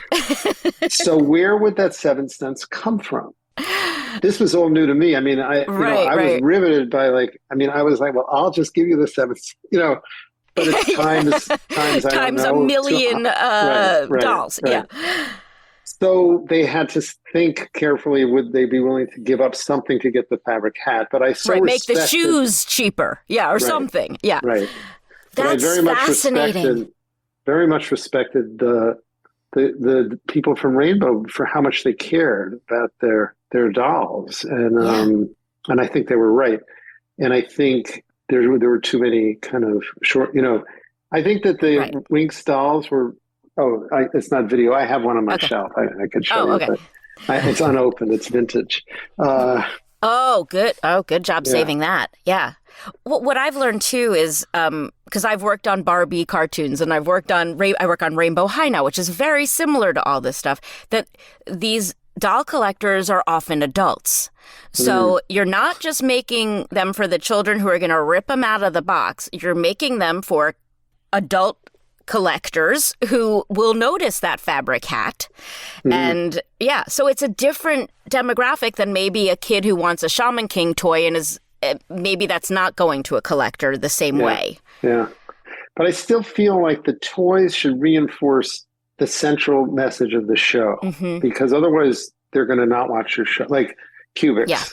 So where would that 7 cents come from? This was all new to me. I mean, I was riveted by I was like, well, I'll just give you the 7 cents, but it's times times a million dolls. Right. Yeah. So they had to think carefully, would they be willing to give up something to get the fabric hat? But I make the shoes cheaper. Yeah, or something. Yeah. Right. That's fascinating. Very much respected the people from Rainbow for how much they cared about their dolls. And I think they were right. And I think there were too many kind of short, I think that the Winx dolls were, it's not video. I have one on my shelf. I could show you. Okay. But it's unopened. It's vintage. Good. Good job saving that. Yeah. What I've learned too is, because I've worked on Barbie cartoons and I work on Rainbow High now, which is very similar to all this stuff, that these doll collectors are often adults. So you're not just making them for the children who are going to rip them out of the box. You're making them for adult collectors who will notice that fabric hat. And so it's a different demographic than maybe a kid who wants a Shaman King toy and is maybe that's not going to a collector the same way. Yeah. But I still feel like the toys should reinforce the central message of the show, because otherwise they're going to not watch your show. Like Cubix. Yeah.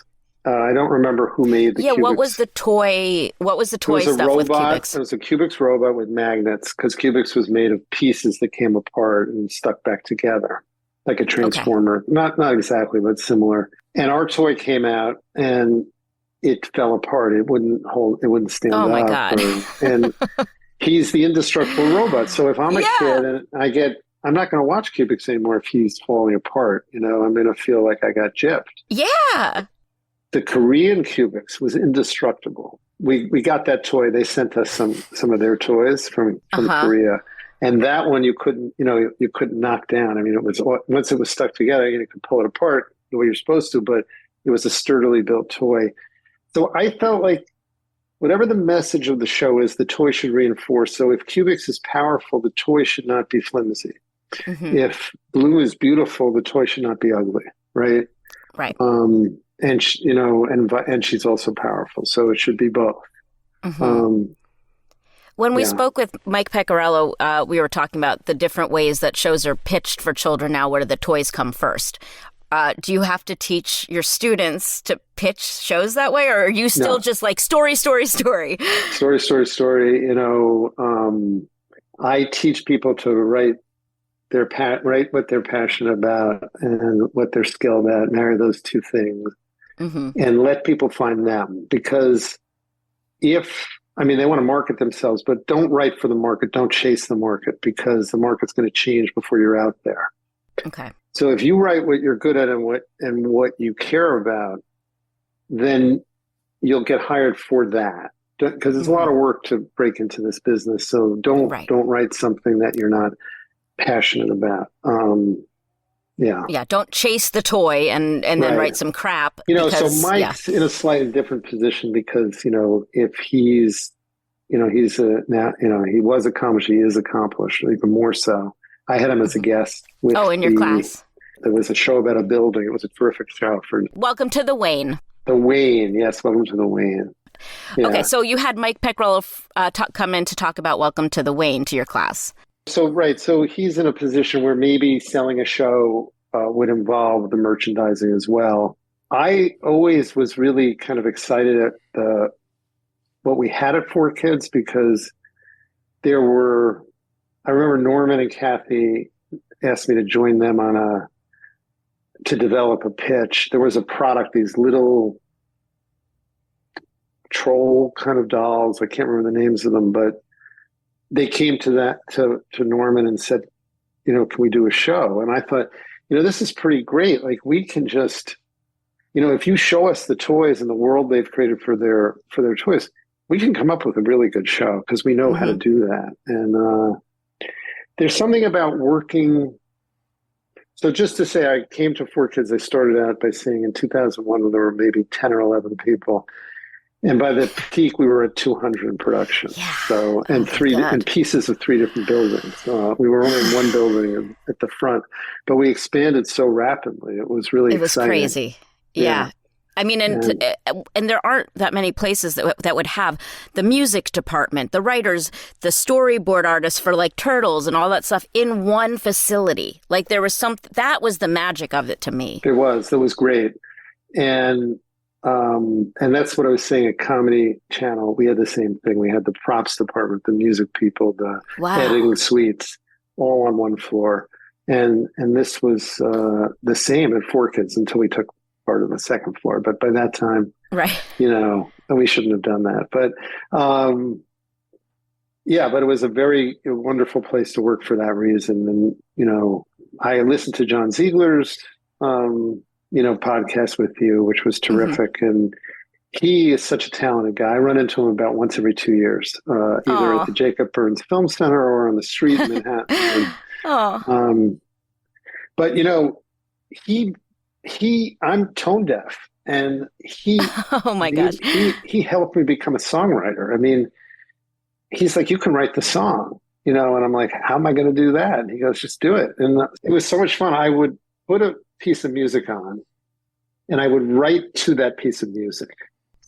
I don't remember who made the Cubix. What was the toy stuff with Cubix? It was a Cubix robot with magnets, because Cubix was made of pieces that came apart and stuck back together, like a transformer. Okay. Not exactly, but similar. And our toy came out and it fell apart. It wouldn't stand up. Oh my God. And he's the indestructible robot. So if I'm a kid and I'm not going to watch Cubix anymore if he's falling apart. I'm going to feel like I got gypped. Yeah. The Korean Cubix was indestructible. We got that toy. They sent us some of their toys from Korea, and that one you couldn't knock down. I mean, it was once it was stuck together, you could pull it apart the way you're supposed to, but it was a sturdily built toy. So I felt like whatever the message of the show is, the toy should reinforce. So if Cubix is powerful, the toy should not be flimsy. If Blue is beautiful, the toy should not be ugly, right? Right. And she's also powerful, so it should be both. When we spoke with Mike Pecorello, we were talking about the different ways that shows are pitched for children now, where the toys come first. Do you have to teach your students to pitch shows that way, or are you still just like story? Story. I teach people to write what they're passionate about and what they're skilled at, marry those two things, and let people find them. Because they want to market themselves, but don't write for the market. Don't chase the market, because the market's going to change before you're out there. Okay. So if you write what you're good at and what you care about, then you'll get hired for that. Because it's a lot of work to break into this business. So don't write something that you're not passionate about. Yeah. Yeah. Don't chase the toy and then Right. write some crap. So because, Mike's in a slightly different position because, if he's, he's he was accomplished, he is accomplished, even more so. I had him as a guest with in your class. There was a show about a building. It was a terrific show for Welcome to the Wayne. the Wayne. Yes, welcome to the Wayne. Yeah. Okay, so you had Mike Peckrell come in to talk about Welcome to the Wayne to your class. So he's in a position where maybe selling a show would involve the merchandising as well. I always was really kind of excited at what we had at 4Kids because I remember Norman and Kathy asked me to join them to develop a pitch. There was a product, these little troll kind of dolls. I can't remember the names of them, but they came to Norman and said, can we do a show? And I thought, this is pretty great. Like we can just, if you show us the toys and the world they've created for their toys, we can come up with a really good show because we know how to do that. And there's something about working. So just to say, I came to 4Kids. I started out by saying in 2001 when there were maybe 10 or 11 people. And by the peak, we were at 200 in production. Yeah. So, and pieces of 3 different buildings. We were only in one building at the front, but we expanded so rapidly. It was really exciting. It was crazy. Yeah. I mean, and there aren't that many places that would have the music department, the writers, the storyboard artists for like Turtles and all that stuff in one facility. Like there was that was the magic of it to me. It was great. And that's what I was saying at Comedy Channel. We had the same thing. We had the props department, the music people, the editing suites, all on one floor. And this was the same at 4Kids until we took part of the second floor. But by that time, right, we shouldn't have done that. But but it was a very wonderful place to work for that reason. And I listened to John Ziegler's podcast with you, which was terrific. And he is such a talented guy. I run into him about once every 2 years, either at the Jacob Burns Film Center or on the street in Manhattan. But I'm tone deaf, and he oh my gosh, he helped me become a songwriter. I mean, he's like, you can write the song, and I'm like, how am I going to do that? And he goes, just do it. And it was so much fun. I would put a piece of music on, and I would write to that piece of music,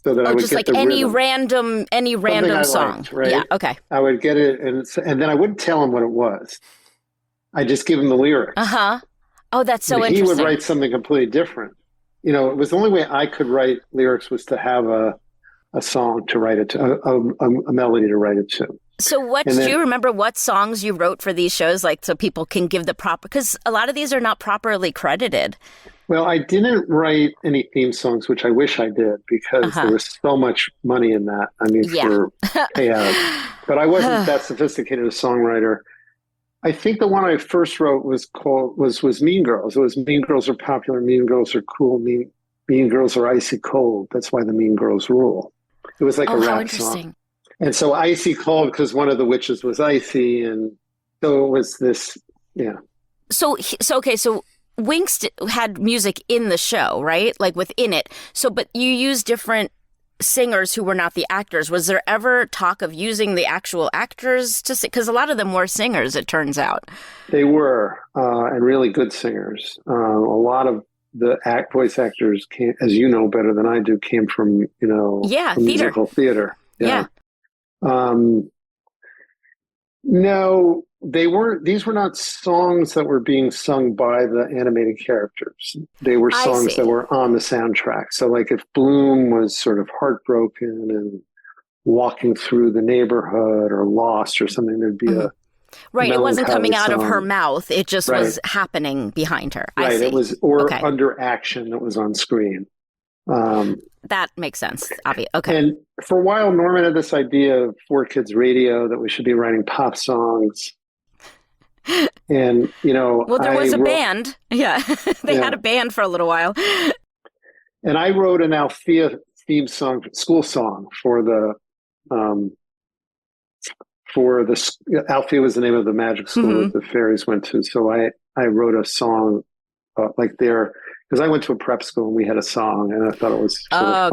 so that I would just get like any rhythm. random song, liked, right? Yeah, okay. I would get it, and then I wouldn't tell him what it was. I just give him the lyrics. Oh, that's so interesting. He would write something completely different. It was the only way I could write lyrics was to have a song to write it to, a melody to write it to. So do you remember what songs you wrote for these shows, like so people can give the proper, because a lot of these are not properly credited. Well, I didn't write any theme songs, which I wish I did, because there was so much money in that. I mean, for payout. But I wasn't that sophisticated a songwriter. I think the one I first wrote was Mean Girls. It was Mean Girls are popular, Mean Girls are cool, Mean Girls are icy cold. That's why the Mean Girls rule. It was like a rap song. And so icy cold because one of the witches was icy, and so it was this, So Winx had music in the show, right? Like within it. So, but you use different singers who were not the actors. Was there ever talk of using the actual actors to sing? Because a lot of them were singers, it turns out. They were, and really good singers. A lot of the voice actors came, as you know better than I do, came from, musical theater. Yeah. No, they weren't. These were not songs that were being sung by the animated characters. They were songs that were on the soundtrack. So like if Bloom was sort of heartbroken and walking through the neighborhood or lost or something, there'd be a right. It wasn't coming out of her mouth. It just was happening behind her. I see. It was under action that was on screen. That makes sense. Okay. And for a while, Norman had this idea of 4Kids Radio that we should be writing pop songs. And, well, there was a band. Yeah. They had a band for a little while. And I wrote an Althea theme song, school song for the Althea was the name of the magic school that the fairies went to. So I wrote a song like their, because I went to a prep school and we had a song and I thought it was sort of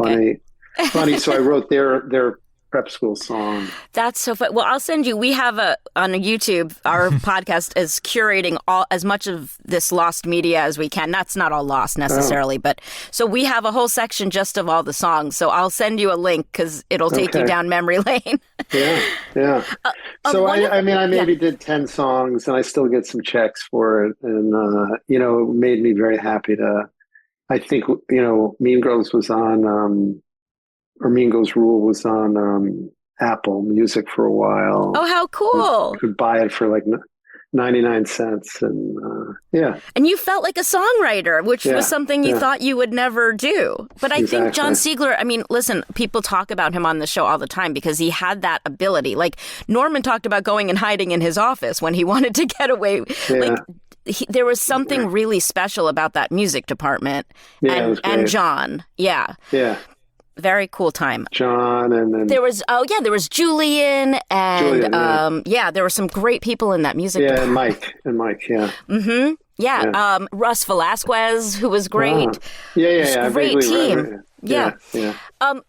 funny. So I wrote their prep school song. That's so fun. Well, I'll send you. We have on YouTube, our podcast is curating as much of this lost media as we can. That's not all lost necessarily, but so we have a whole section just of all the songs. So I'll send you a link because it'll take you down memory lane. Yeah. So I maybe did 10 songs and I still get some checks for it. And, it made me very happy I think, Mean Girls was on, or Mean Girls Rule was on Apple Music for a while. Oh, how cool. You could buy it for like 99 cents. And And you felt like a songwriter, which was something you thought you would never do. But I think John Siegler, listen, people talk about him on the show all the time because he had that ability. Like Norman talked about going and hiding in his office when he wanted to get away. Yeah. There was something really special about that music department. And John. Yeah. Very cool time. John and then there was Julian and there were some great people in that music department. and Mike. Mm-hmm. Yeah. Russ Velasquez, who was great. Great team. Yeah.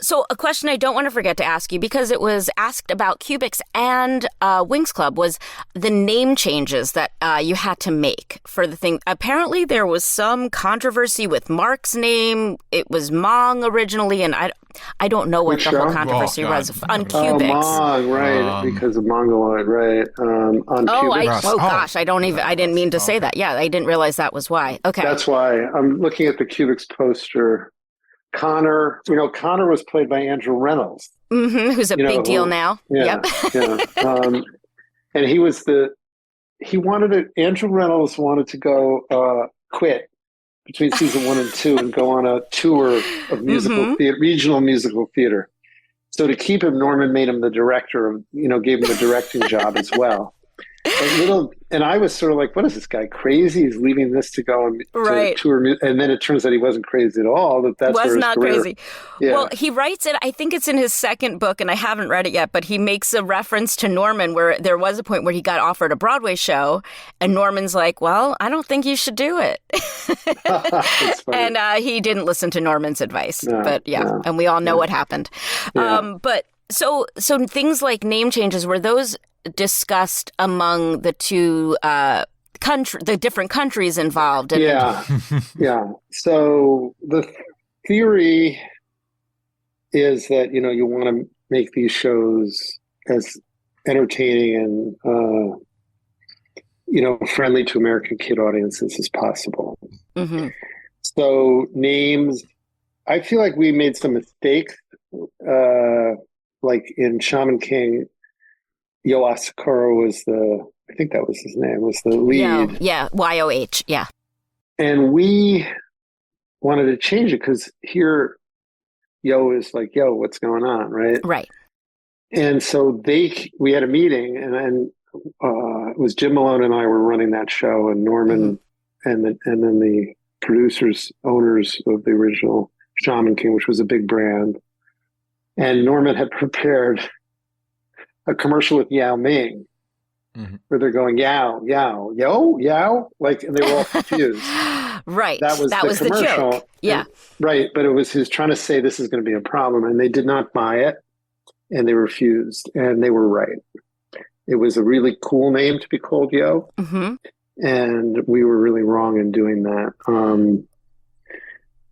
So a question I don't want to forget to ask you, because it was asked about Cubix and Winx Club, was the name changes that you had to make for the thing. Apparently there was some controversy with Mark's name. It was Mong originally, and I don't know what the whole controversy was on Cubix. Mong, right, because of Mongoloid, right, on Cubix. I didn't mean to say that. Yeah, I didn't realize that was why. Okay. That's why. I'm looking at the Cubix poster. Connor was played by Andrew Reynolds. Mm-hmm, who's a big deal now. Yeah, yep. And Andrew Reynolds wanted to go quit between season 1 and 2 and go on a tour of musical theater, regional musical theater. So to keep him, Norman made him the director gave him the directing job as well. And I was sort of like, what is this guy crazy? He's leaving this to go and to tour. And then it turns out he wasn't crazy at all. That's was not crazy. Yeah. Well, he writes it. I think it's in his second book, and I haven't read it yet. But he makes a reference to Norman, where there was a point where he got offered a Broadway show, and Norman's like, "Well, I don't think you should do it." And he didn't listen to Norman's advice. And we all know what happened. Yeah. But so things like name changes, were those discussed among the two the different countries involved? Yeah. So the theory is that you want to make these shows as entertaining and friendly to American kid audiences as possible. Mm-hmm. So names, I feel like we made some mistakes, like in Shaman King. Yo Asakura was I think that was his name, was the lead. Yeah, YOH, yeah. And we wanted to change it because here, Yo is like, yo, what's going on, right? Right. And so we had a meeting, and it was Jim Malone and I were running that show, and Norman and then the producers, owners of the original Shaman King, which was a big brand. And Norman had prepared a commercial with Yao Ming, where they're going, Yao, Yao, yo, Yao, like, and they were all confused. Right. That was the commercial. Joke. Yeah. Right. But he was trying to say this is going to be a problem, and they did not buy it, and they refused, and they were right. It was a really cool name to be called Yo. Mm-hmm. And we were really wrong in doing that.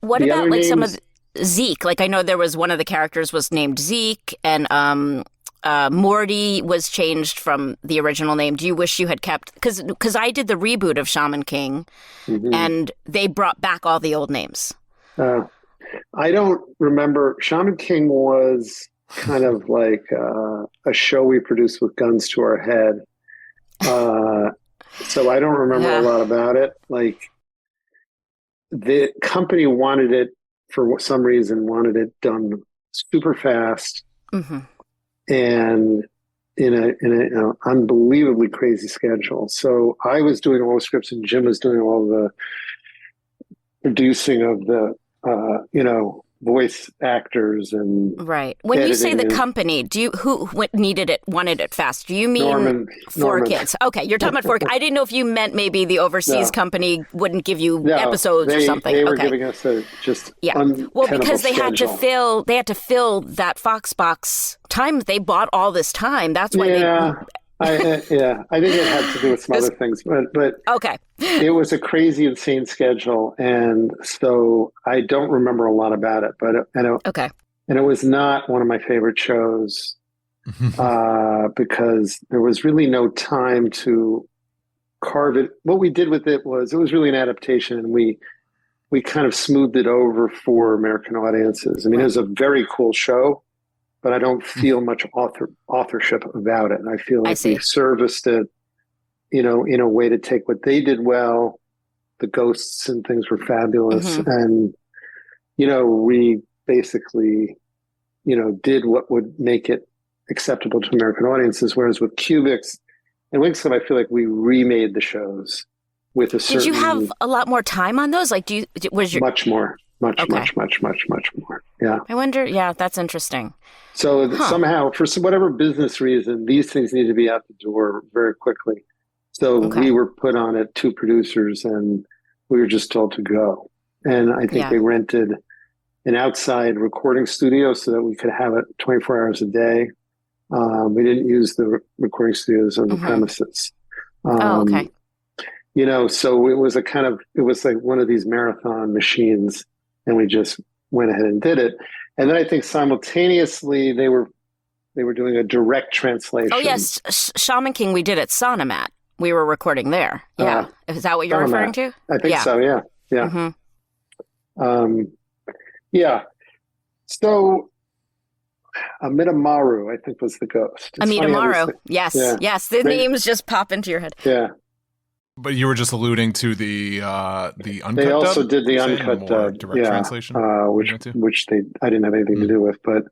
What about like some of Zeke? Like, I know there was one of the characters was named Zeke, and Morty was changed from the original name. Do you wish you had kept, because I did the reboot of Shaman King, and they brought back all the old names. I don't remember. Shaman King was kind of like a show we produced with guns to our head. So I don't remember a lot about it. Like, the company wanted it, for some reason, wanted it done super fast. And in an unbelievably crazy schedule. So I was doing all the scripts, and Jim was doing all the producing of the, voice actors and Right. When you say the editing. company, who wanted it fast? Do you mean Norman. 4Kids? Okay, you're talking about 4Kids. I didn't know if you meant maybe the overseas company wouldn't give you episodes or something. They were okay. giving us a just Well, because they had to schedule. fill that Fox box time. They bought all this time. That's why I think it had to do with some other things, but okay. It was a crazy, insane schedule, and so I don't remember a lot about it. But Okay. And it was not one of my favorite shows because there was really no time to carve it. What we did with it was really an adaptation, and we kind of smoothed it over for American audiences. I mean, It was a very cool show, but I don't feel much authorship about it. And I feel like we serviced it, in a way to take what they did well. The ghosts and things were fabulous. And, we basically, did what would make it acceptable to American audiences. Whereas with Cubix and Winx Club, I feel like we remade the shows with a certain... Did you have a lot more time on those? Like, Much more. Much more. Yeah. I wonder, that's interesting. So somehow, for whatever business reason, these things need to be out the door very quickly. So we were put on at 2 producers, and we were just told to go. And I think they rented an outside recording studio so that we could have it 24 hours a day. We didn't use the recording studios on the premises. Okay. So it was it was like one of these marathon machines, and we just went ahead and did it. And then I think simultaneously they were doing a direct translation. Oh yes, Shaman King we did at Sonomat. We were recording there. Yeah. Is that what you're referring to? I think so, yeah. Yeah. Yeah. So Amidamaru, I think, was the ghost. Amidamaru. Yes. Yeah. Yes. The names just pop into your head. Yeah. But you were just alluding to the uncut. They also dub, did the uncut dub, direct translation, which I didn't have anything to do with. But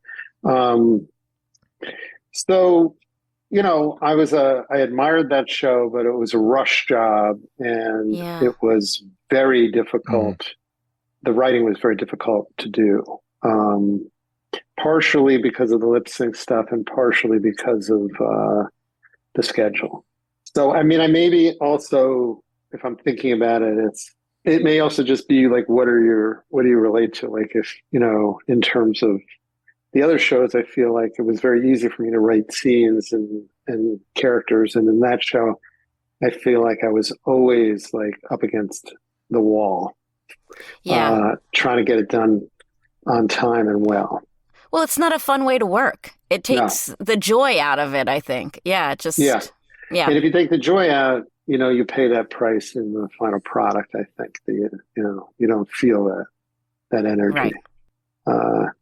so I admired that show, but it was a rush job, and it was very difficult. The writing was very difficult to do, partially because of the lip sync stuff, and partially because of the schedule. So, I mean, I maybe also, if I'm thinking about it, it may also just be like, what do you relate to? Like, if, in terms of the other shows, I feel like it was very easy for me to write scenes and characters. And in that show, I feel like I was always like up against the wall, trying to get it done on time and well. Well, it's not a fun way to work. It takes the joy out of it, I think. Yeah, Yeah. And if you take the joy out, you pay that price in the final product. I think you don't feel that energy. Right.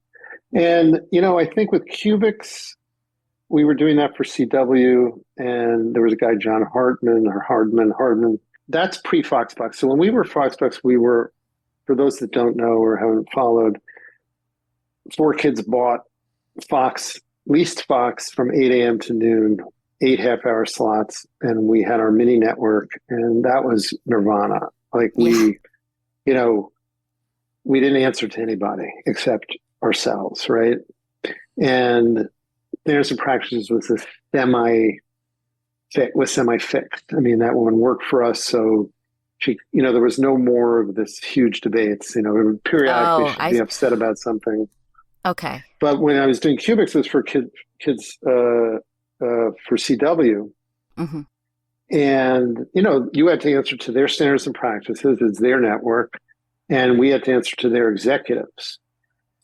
And I think with Cubix, we were doing that for CW, and there was a guy, John Hardman. That's pre-Foxbox. So when we were Foxbox, we were, for those that don't know or haven't followed, 4Kids bought leased Fox from 8 a.m. to noon, 8 half-hour slots, and we had our mini network, and that was nirvana. Like we didn't answer to anybody except ourselves, right? And Sands and Practices was this semi-fixed. I mean, that one worked for us, so she, there was no more of this huge debates. Periodically she'd be upset about something. Okay. But when I was doing Cubix, it was for kids for CW. Mm-hmm. And, you had to answer to their standards and practices. It's their network. And we had to answer to their executives.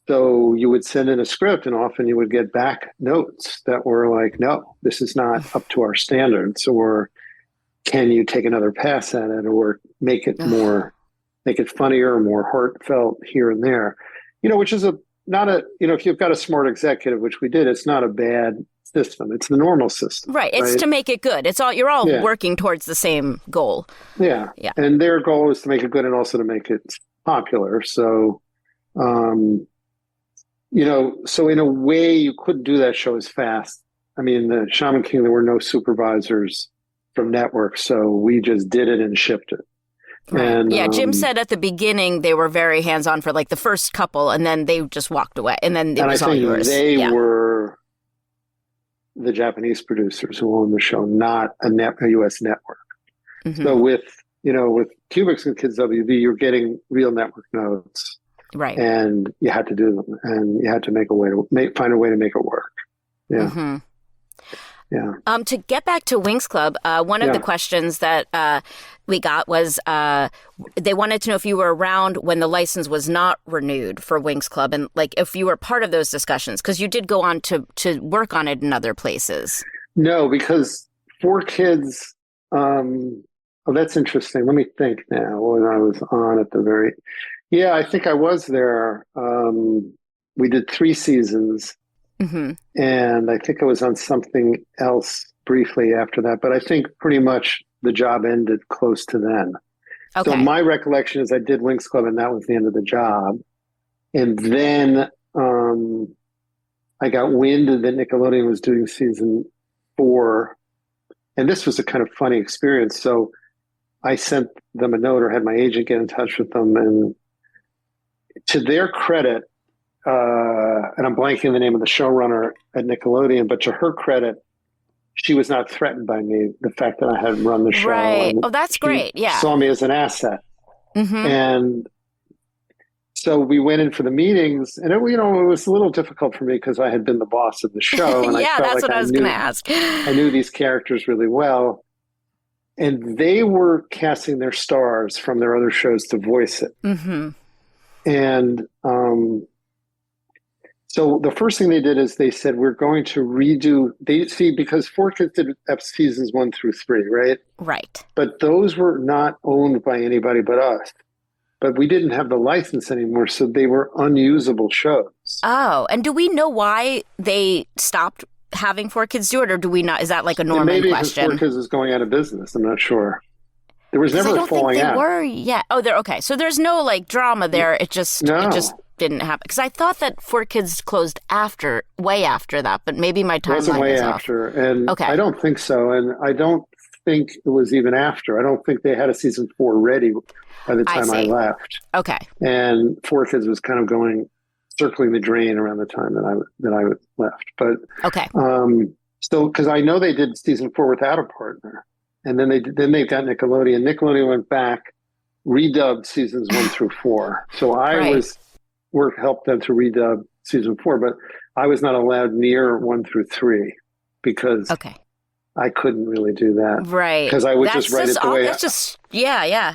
So you would send in a script, and often you would get back notes that were like, no, this is not up to our standards, or can you take another pass at it, or make it funnier, more heartfelt here and there, which is if you've got a smart executive, which we did, it's not a bad system. It's the normal system. Right. It's to make it good. You're all working towards the same goal. Yeah. Yeah. And their goal is to make it good and also to make it popular. So, so in a way you couldn't do that show as fast. I mean, the Shaman King, there were no supervisors from networks, so we just did it and shipped it. Right. And yeah, Jim said at the beginning they were very hands-on for like the first couple, and then they just walked away, and then it was all yours. They were the Japanese producers who owned the show, not a U.S. network. Mm-hmm. So with Cubix and Kids WB, you're getting real network notes, right? And you had to do them, and you had to find a way to make it work. Yeah. Mm-hmm. Yeah. To get back to Winx Club, one of the questions that we got was they wanted to know if you were around when the license was not renewed for Winx Club, and like if you were part of those discussions, because you did go on to work on it in other places. No, because 4Kids. Oh, that's interesting. Let me think now. When I was on at the very, I think I was there. We did 3 seasons. Mm-hmm. And I think I was on something else briefly after that, but I think pretty much the job ended close to then. Okay. So my recollection is I did Winx Club, and that was the end of the job. And then I got wind that Nickelodeon was doing season 4, and this was a kind of funny experience. So I sent them a note, or had my agent get in touch with them, and to their credit, and I'm blanking the name of the showrunner at Nickelodeon, but to her credit, she was not threatened by me, the fact that I had run the show. Right. Oh, that's great. Yeah. Saw me as an asset. Mm-hmm. And so we went in for the meetings, and it was a little difficult for me because I had been the boss of the show. And yeah, that's what I was going to ask. I knew these characters really well. And they were casting their stars from their other shows to voice it. Mm-hmm. And so the first thing they did is they said, we're going to redo, because 4Kids did seasons 1 through 3, right? Right. But those were not owned by anybody but us. But we didn't have the license anymore, so they were unusable shows. Oh, and do we know why they stopped having 4Kids do it, or do we not? Is that like a Norman question? Maybe 4Kids is going out of business. I'm not sure. There was never a falling out. Were yet. Oh, they're okay. So there's no like drama there. It just didn't happen, because I thought that 4Kids closed way after that, but maybe my timeline wasn't way is after, off. And okay. I don't think so, and I don't think it was even after. I don't think they had a season 4 ready by the time I left. Okay, and 4Kids was kind of circling the drain around the time that I left. But okay, so because I know they did season 4 without a partner, and then they got Nickelodeon. Nickelodeon went back, redubbed seasons 1 through 4. So I helped them to redub season 4, but I was not allowed near 1 through 3 because I couldn't really do that. Right. Because I would just write it the way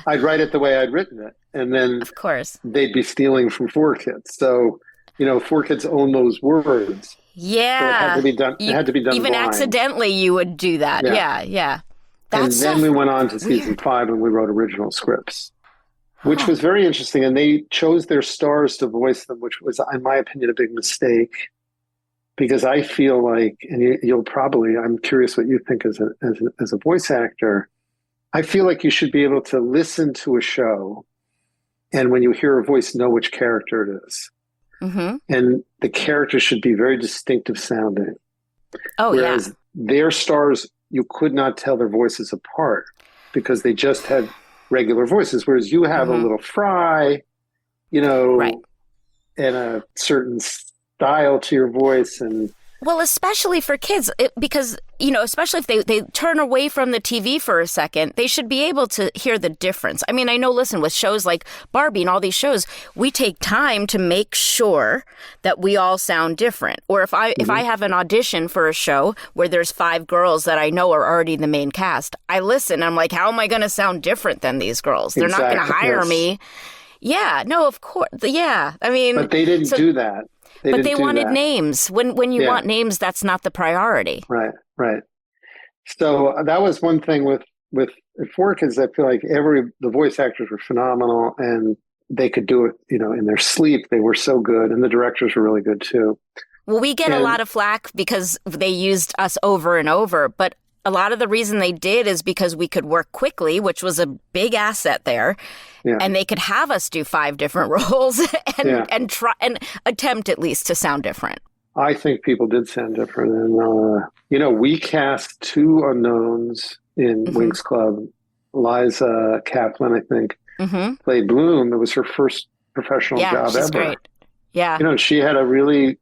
I'd write it the way I'd written it. And then of course they'd be stealing from 4Kids. So, 4Kids own those words. Yeah. So it had to be done even blind. Accidentally you would do that. Yeah. And then we went on to season 5 and we wrote original scripts, which was very interesting. And they chose their stars to voice them, which was, in my opinion, a big mistake. Because I feel like, and you'll probably, I'm curious what you think as a voice actor, I feel like you should be able to listen to a show and when you hear a voice, know which character it is. Mm-hmm. And the character should be very distinctive sounding. Oh, Whereas their stars, you could not tell their voices apart because they just had regular voices. Whereas you have a little fry, and a certain style to your voice. And well, especially for kids, because especially if they turn away from the TV for a second, they should be able to hear the difference. I mean, I know, listen, with shows like Barbie and all these shows, we take time to make sure that we all sound different. Or if I have an audition for a show where there's 5 girls that I know are already the main cast, I listen, I'm like, how am I going to sound different than these girls? They're not going to hire me. Yeah, no, of course. Yeah, I mean, but they didn't do that. But they wanted names. When you want names, that's not the priority. Right. So that was one thing with 4Kids. I feel like the voice actors were phenomenal, and they could do it, in their sleep. They were so good, and the directors were really good too. Well, we get a lot of flack because they used us over and over, but a lot of the reason they did is because we could work quickly, which was a big asset there. Yeah. And they could have us do 5 different roles and try and attempt at least to sound different. I think people did sound different. And, we cast 2 unknowns in Winx Club Liza Kaplan, I think, played Bloom. It was her first professional job she's ever. Great. Yeah. She had a really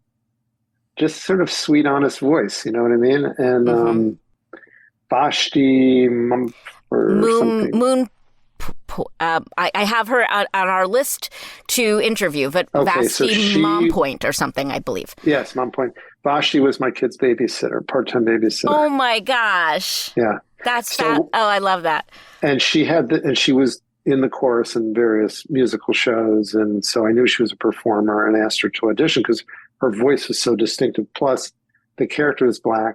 just sort of sweet, honest voice. You know what I mean? And Vashti or something. I have her on our list to interview, but Vashti Mom Point or something, I believe. Yes, Mom Point. Vashti was my kid's babysitter, part-time babysitter. Oh my gosh. Yeah. That's Oh, I love that. And she was in the chorus in various musical shows. And so I knew she was a performer and asked her to audition because her voice was so distinctive. Plus the character is Black.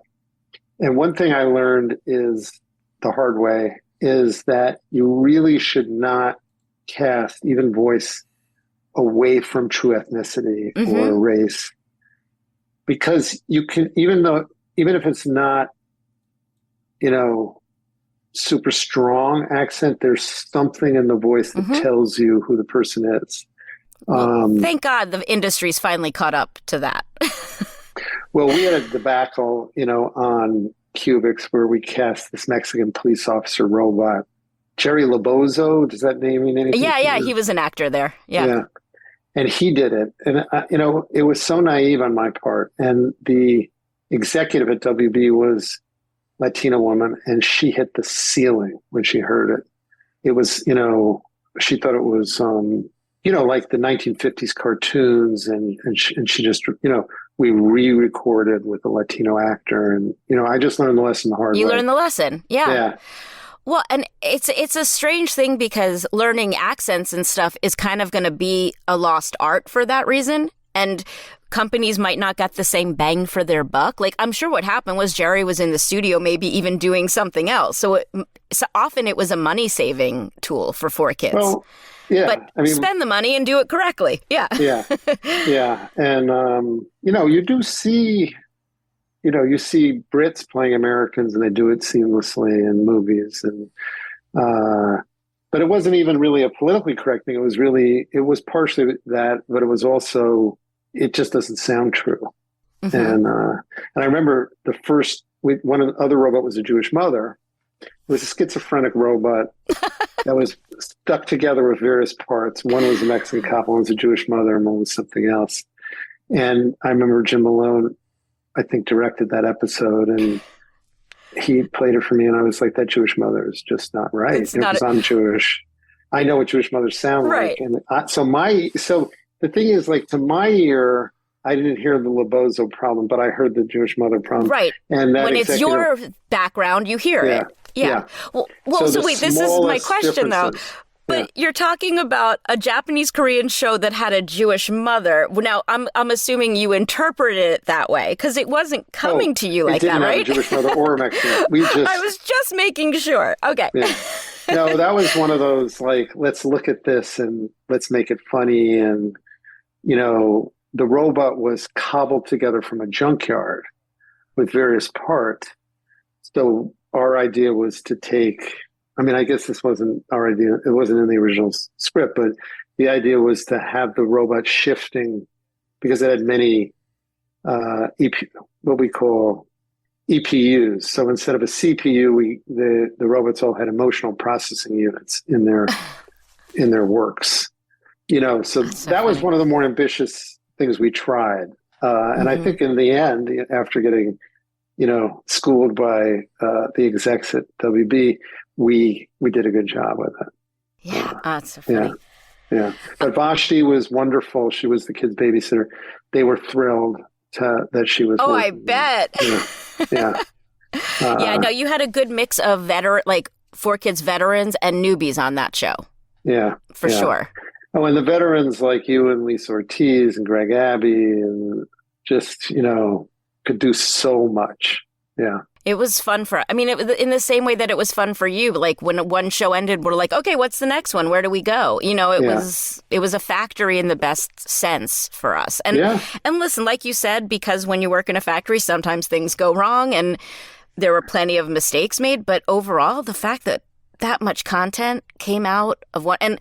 And one thing I learned is the hard way is that you really should not cast even voice away from true ethnicity or race, because you can, even if it's not, super strong accent, there's something in the voice that tells you who the person is. Thank God the industry's finally caught up to that. Well, we had a debacle, on Cubix where we cast this Mexican police officer robot, Jerry Labozo. Does that name mean anything? Yeah, he was an actor there. Yeah. And he did it. And, it was so naive on my part. And the executive at WB was Latina woman, and she hit the ceiling when she heard it. It was, she thought it was, like the 1950s cartoons. And she just, we re-recorded with a Latino actor. And, I just learned the lesson the hard way. You learned the lesson. Yeah. Well, and it's a strange thing because learning accents and stuff is kind of going to be a lost art for that reason. And companies might not get the same bang for their buck. Like, I'm sure what happened was Jerry was in the studio, maybe even doing something else. So often it was a money-saving tool for 4Kids. Well, yeah. But spend the money and do it correctly. Yeah. Yeah. And, you do see, you see Brits playing Americans and they do it seamlessly in movies. And, but it wasn't even really a politically correct thing. It was partially that, but it was also, it just doesn't sound true. And I remember one of the other robot was a Jewish mother. It was a schizophrenic robot that was stuck together with various parts. One was a Mexican cop, one was a Jewish mother, and one was something else. And I remember Jim Malone, I think, directed that episode, and he played it for me, and I was like, that Jewish mother is just not right. Because I'm Jewish. I know what Jewish mothers sound like. And so the thing is, like, to my ear, I didn't hear the Labozo problem, but I heard the Jewish mother problem. Right. And that when it's your background, you hear it. Yeah. Well, so wait, this is my question, though. But you're talking about a Japanese-Korean show that had a Jewish mother. Now, I'm assuming you interpreted it that way, because it wasn't coming to you like that, right? It didn't have a Jewish mother or a Mexican. I was just making sure. Okay. Yeah. No, that was one of those, like, let's look at this and let's make it funny. And, the robot was cobbled together from a junkyard with various parts. So our idea was to take, I guess this wasn't our idea. It wasn't in the original script, but the idea was to have the robot shifting because it had many, what we call EPUs. So instead of a CPU, the robots all had emotional processing units in their works. So that was one of the more ambitious things we tried. And I think in the end, after getting, schooled by the execs at WB, we did a good job with it. Yeah, that's so funny. Yeah. But Vashti was wonderful. She was the kids' babysitter. They were thrilled that she was. Oh, I bet. Yeah. No, you had a good mix of 4Kids veterans and newbies on that show. Yeah. For sure. Oh, and the veterans like you and Lisa Ortiz and Greg Abbey and just, could do so much. Yeah. It was fun in the same way that it was fun for you. Like when one show ended, we're like, okay, what's the next one? Where do we go? It was a factory in the best sense for us. And listen, like you said, because when you work in a factory, sometimes things go wrong and there were plenty of mistakes made. But overall, the fact that that much content came out of one. And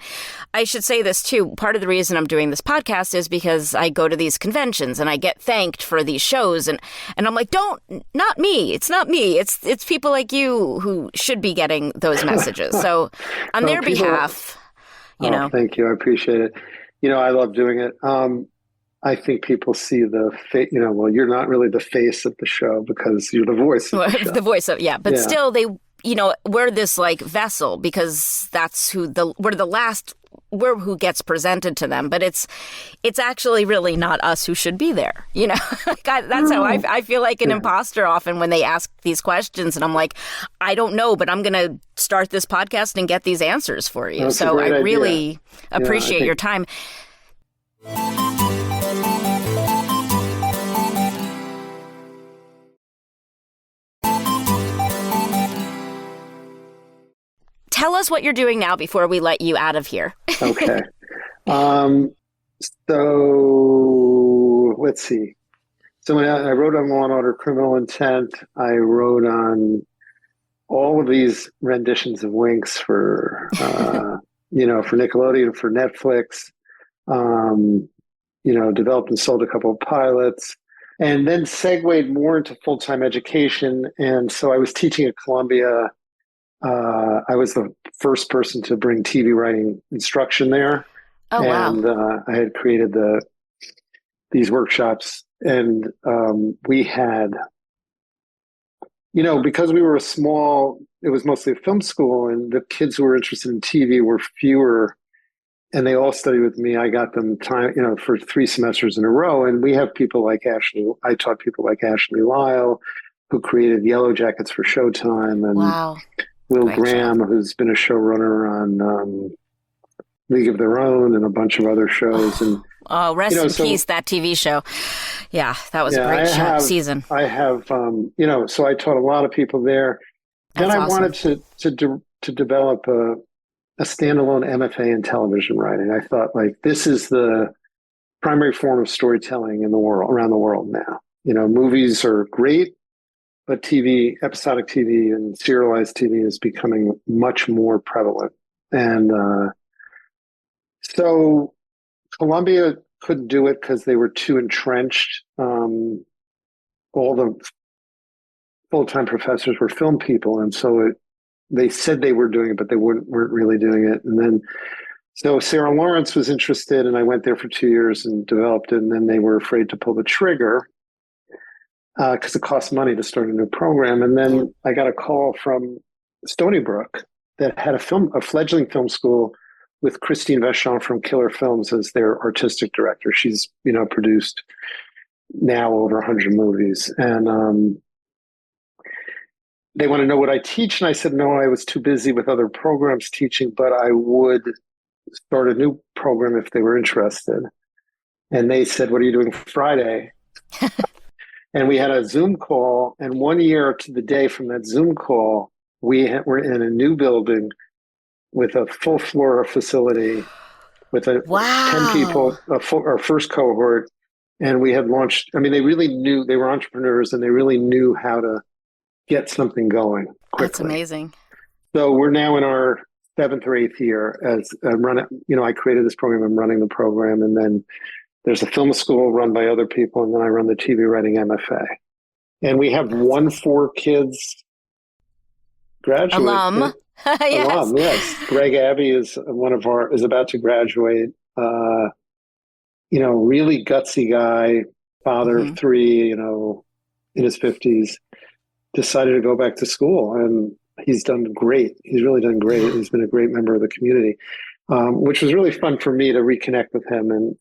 I should say this too. Part of the reason I'm doing this podcast is because I go to these conventions and I get thanked for these shows. And I'm like, not me. It's not me. It's people like you who should be getting those messages. So on their behalf, you know. Thank you. I appreciate it. I love doing it. I think people see the face, well, you're not really the face of the show because you're the voice of the show. The voice of, yeah. But still, we're this like vessel because that's we're who gets presented to them. But it's actually really not us who should be there. That's how I feel like an imposter often when they ask these questions. And I'm like, I don't know, but I'm going to start this podcast and get these answers for you. So I really appreciate your time. Tell us what you're doing now before we let you out of here. Okay. So let's see. So when I wrote on Law and Order Criminal Intent, I wrote on all of these renditions of Winx for, for Nickelodeon, for Netflix, developed and sold a couple of pilots, and then segued more into full-time education. And so I was teaching at Columbia. I was the first person to bring TV writing instruction there. Oh, wow. And I had created these workshops, and we had, because we were it was mostly a film school, and the kids who were interested in TV were fewer, and they all studied with me. I got them time, for 3 semesters in a row. And we have people like I taught people like Ashley Lyle, who created Yellow Jackets for Showtime, and wow. Will Graham, who's been a showrunner on League of Their Own and a bunch of other shows. And rest in peace, that TV show. Yeah, that was a great season. I have, so I taught a lot of people there. Then I wanted to develop a standalone MFA in television writing. I thought, this is the primary form of storytelling in the world, around the world now. Movies are great, but episodic TV and serialized TV is becoming much more prevalent. And so Columbia couldn't do it because they were too entrenched. All the full-time professors were film people. And so they said they were doing it, but they weren't really doing it. And then, so Sarah Lawrence was interested, and I went there for 2 years and developed it. And then they were afraid to pull the trigger because it costs money to start a new program. And then I got a call from Stony Brook that had a fledgling film school with Christine Vachon from Killer Films as their artistic director. She's, produced now over 100 movies. And they want to know what I teach. And I said, no, I was too busy with other programs teaching, but I would start a new program if they were interested. And they said, what are you doing Friday? And we had a Zoom call. And 1 year to the day from that Zoom call, we're in a new building with a full floor facility with 10 people, our first cohort. And we had launched, they really knew, they were entrepreneurs, and they really knew how to get something going quickly. That's amazing. So we're now in our 7th or 8th year as I created this program. I'm running the program, and then there's a film school run by other people, and then I run the TV writing MFA. And we have 4Kids graduate. Alum. Yes. Alum, yes. Greg Abbey is is about to graduate. Really gutsy guy, father of 3, in his 50s, decided to go back to school, and he's done great. He's really done great. He's been a great member of the community, which was really fun for me to reconnect with him and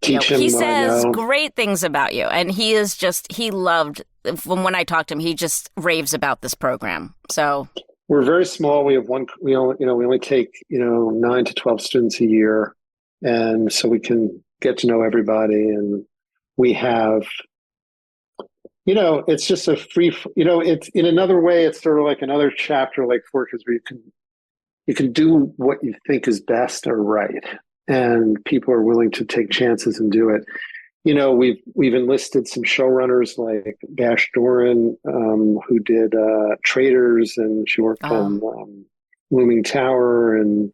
teach him. He says great things about you, and he loved, from when I talked to him, he just raves about this program. So we're very small. We have we only take, 9 to 12 students a year. And so we can get to know everybody. And we have, it's just a free, it's in another way, it's sort of like another chapter, like 4Kids, where you can do what you think is best or right. And people are willing to take chances and do it. we've enlisted some showrunners like Bash Doran, who did Traders, and she worked on Looming Tower and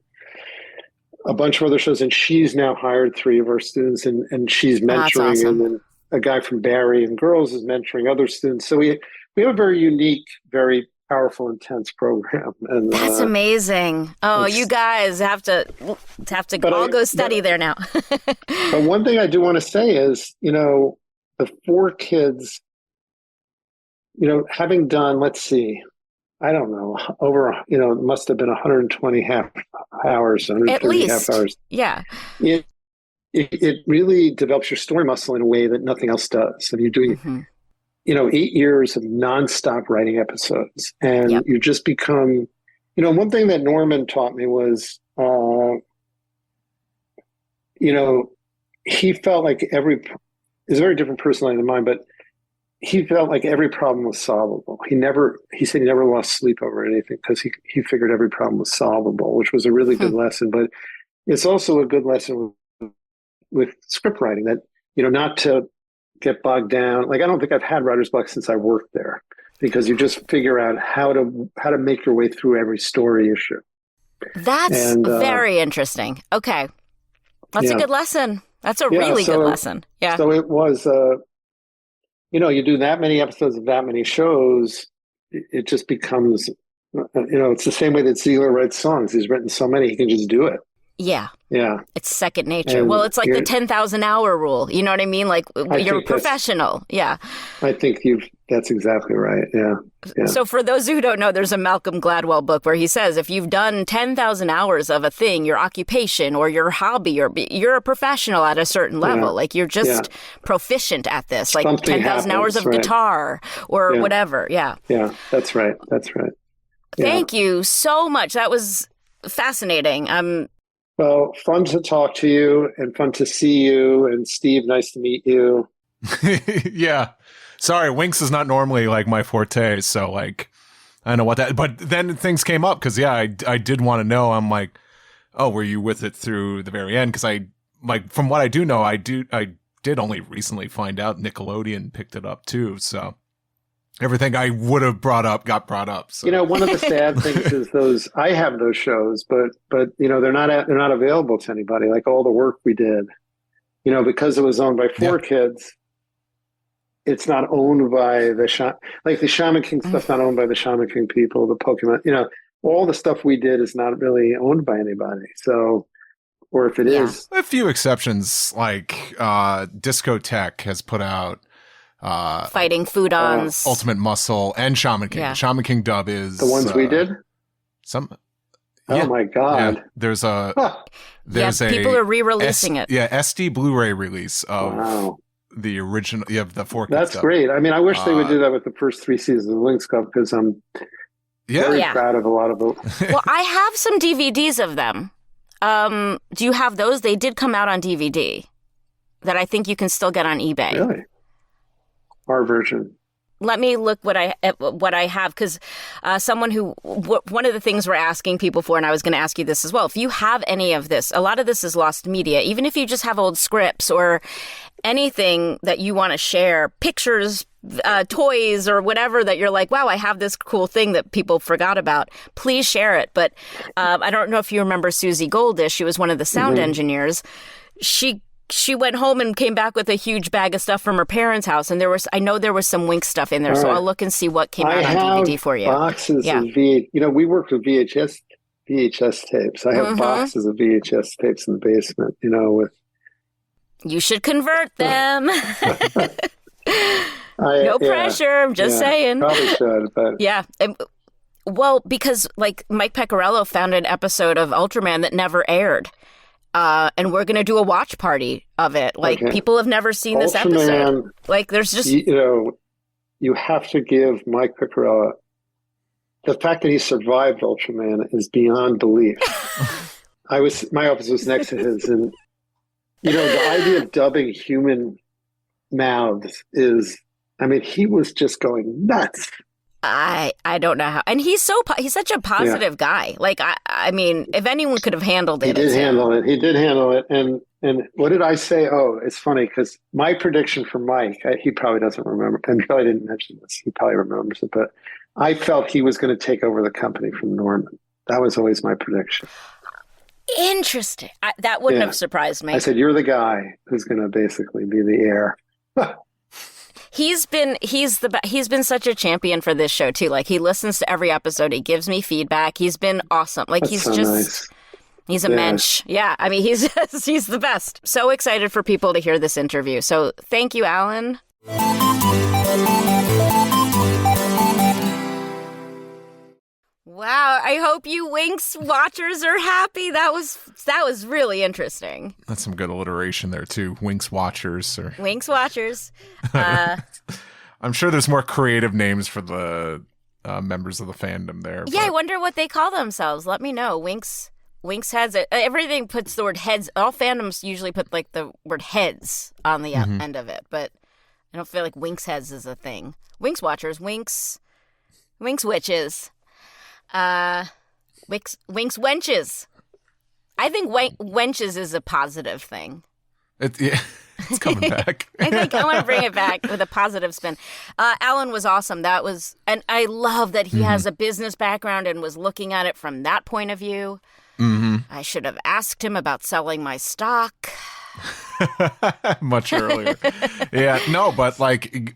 a bunch of other shows. And she's now hired 3 of our students, and she's mentoring. That's awesome. And then a guy from Barry and Girls is mentoring other students. So we have a very unique, very powerful, intense program. And that's amazing. Oh, you guys have to all go study there now. But one thing I do want to say is, the 4Kids, having done, let's see, I don't know, over, it must have been 120 half hours, 130 at least. half hours. Yeah. It really develops your story muscle in a way that nothing else does. And you're doing, 8 years of nonstop writing episodes, and you just become, one thing that Norman taught me was, he felt like he's a very different personality than mine, but he felt like every problem was solvable. He said he never lost sleep over anything because he figured every problem was solvable, which was a really good lesson. But it's also a good lesson with script writing that, not to get bogged down. Like, I don't think I've had writer's block since I worked there, because you just figure out how to make your way through every story issue. That's very interesting. Okay. That's a good lesson. That's a really good lesson. Yeah. So it was, you do that many episodes of that many shows, it just becomes, it's the same way that Ziegler writes songs. He's written so many, he can just do it. Yeah. Yeah. It's second nature. And it's like the 10,000 hour rule. You know what I mean? Like, you're a professional. Yeah. I think that's exactly right. Yeah. So for those who don't know, there's a Malcolm Gladwell book where he says, if you've done 10,000 hours of a thing, your occupation or your hobby, or you're a professional at a certain level, like you're just proficient at this, like 10,000 hours of guitar or whatever. Yeah. Yeah. That's right. That's right. Thank you so much. That was fascinating. Well, fun to talk to you and fun to see you. And Steve, nice to meet you. Yeah. Sorry, Winx is not normally like my forte, so like I don't know what that. But then things came up because I did want to know. I'm like, oh, were you with it through the very end? Because from what I do know, I did only recently find out Nickelodeon picked it up too. So everything I would have brought up got brought up. So. One of the sad things is I have those shows, but they're not available to anybody. Like all the work we did, because it was owned by 4Kids. It's not owned by the Shaman King stuff, not owned by the Shaman King people, the Pokemon, all the stuff we did is not really owned by anybody. So, or if it is. A few exceptions, like Discotech has put out Fighting Foodons, Ultimate Muscle, and Shaman King. Yeah. Shaman King dub is the ones we did. Oh my God! Yeah, there's people are re-releasing it. Yeah, SD Blu-ray release of the original. Yeah, the 4Kids. That's dub. great. I mean, I wish they would do that with the first 3 seasons of Winx Club, because I'm very proud of a lot of them. Well, I have some DVDs of them. Do you have those? They did come out on DVD that I think you can still get on eBay. Really? Our version. Let me look what I have, because one of the things we're asking people for, and I was going to ask you this as well, if you have any of this, a lot of this is lost media, even if you just have old scripts or anything that you want to share, pictures, toys, or whatever that you're like, wow, I have this cool thing that people forgot about, please share it. But I don't know if you remember Susie Goldish. She was one of the sound engineers. She went home and came back with a huge bag of stuff from her parents' house, and I know there was some Winx stuff in there, so I'll look and see what came out on DVD for you. Boxes of we worked with VHS tapes. I have boxes of VHS tapes in the basement. With you should convert them. No pressure. I'm just saying. Probably should, but well, because like Mike Pecorello found an episode of Ultraman that never aired. And we're going to do a watch party of it. Like, people have never seen this episode. Like, there's just... You have to give Mike Pecorello... The fact that he survived Ultraman is beyond belief. My office was next to his, and, the idea of dubbing human mouths is... I mean, he was just going nuts. I don't know how. And he's such a positive guy. Like, I mean, if anyone could have handled it. He did handle it. He did handle it. And what did I say? Oh, it's funny because my prediction for Mike, he probably doesn't remember. And probably didn't mention this. He probably remembers it. But I felt he was going to take over the company from Norman. That was always my prediction. Interesting. That wouldn't have surprised me. I said, you're the guy who's going to basically be the heir. He's been such a champion for this show too. Like, he listens to every episode. He gives me feedback. He's been awesome. Like, That's nice. He's a mensch. Yeah. I mean, he's the best. So excited for people to hear this interview. So thank you, Alan. Wow, I hope you Winx watchers are happy. That was really interesting. That's some good alliteration there too. Winx watchers. Winx watchers. I'm sure there's more creative names for the members of the fandom there. Yeah, I wonder what they call themselves. Let me know. Winx heads. Everything puts the word heads. All fandoms usually put like the word heads on the end of it, but I don't feel like Winx heads is a thing. Winx watchers. Winx witches. Winx wenches. I think wenches is a positive thing. It's coming back. I think I want to bring it back with a positive spin. Alan was awesome. And I love that he has a business background and was looking at it from that point of view. Mm-hmm. I should have asked him about selling my stock much earlier. Yeah, no, but like,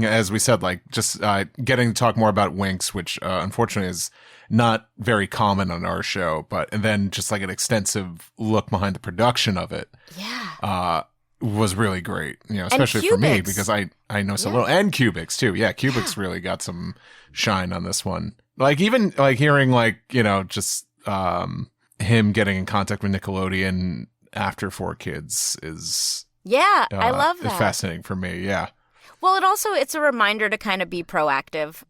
as we said, like just getting to talk more about Winx, which unfortunately is not very common on our show, and then just like an extensive look behind the production of it, was really great. Especially for me because I know so little, and Cubix too. Yeah, Cubix really got some shine on this one. Like even like hearing like just him getting in contact with Nickelodeon after 4Kids is I love that. Fascinating for me. Yeah. Well, it's a reminder to kind of be proactive.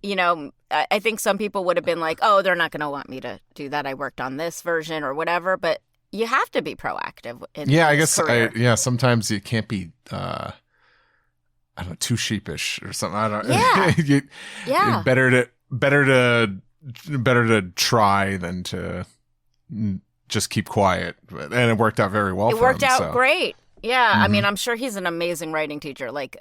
I think some people would have been like, oh, they're not going to want me to do that. I worked on this version or whatever, but you have to be proactive. I guess, sometimes you can't be, I don't know, too sheepish or something. I don't know. Yeah. Better to try than to just keep quiet. And it worked out very well for him. It worked out great. Yeah. I mean, I'm sure he's an amazing writing teacher. Like,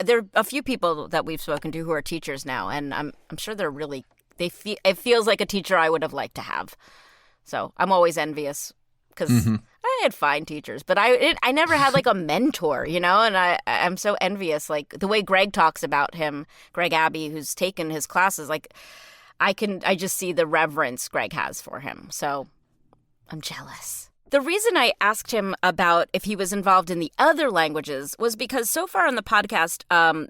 there are a few people that we've spoken to who are teachers now, and I'm sure they're really, it feels like a teacher I would have liked to have. So I'm always envious because I had fine teachers, but I never had like a mentor, and I'm so envious. Like the way Greg talks about him, Greg Abbey, who's taken his classes, like I just see the reverence Greg has for him. So I'm jealous. The reason I asked him about if he was involved in the other languages was because so far on the podcast,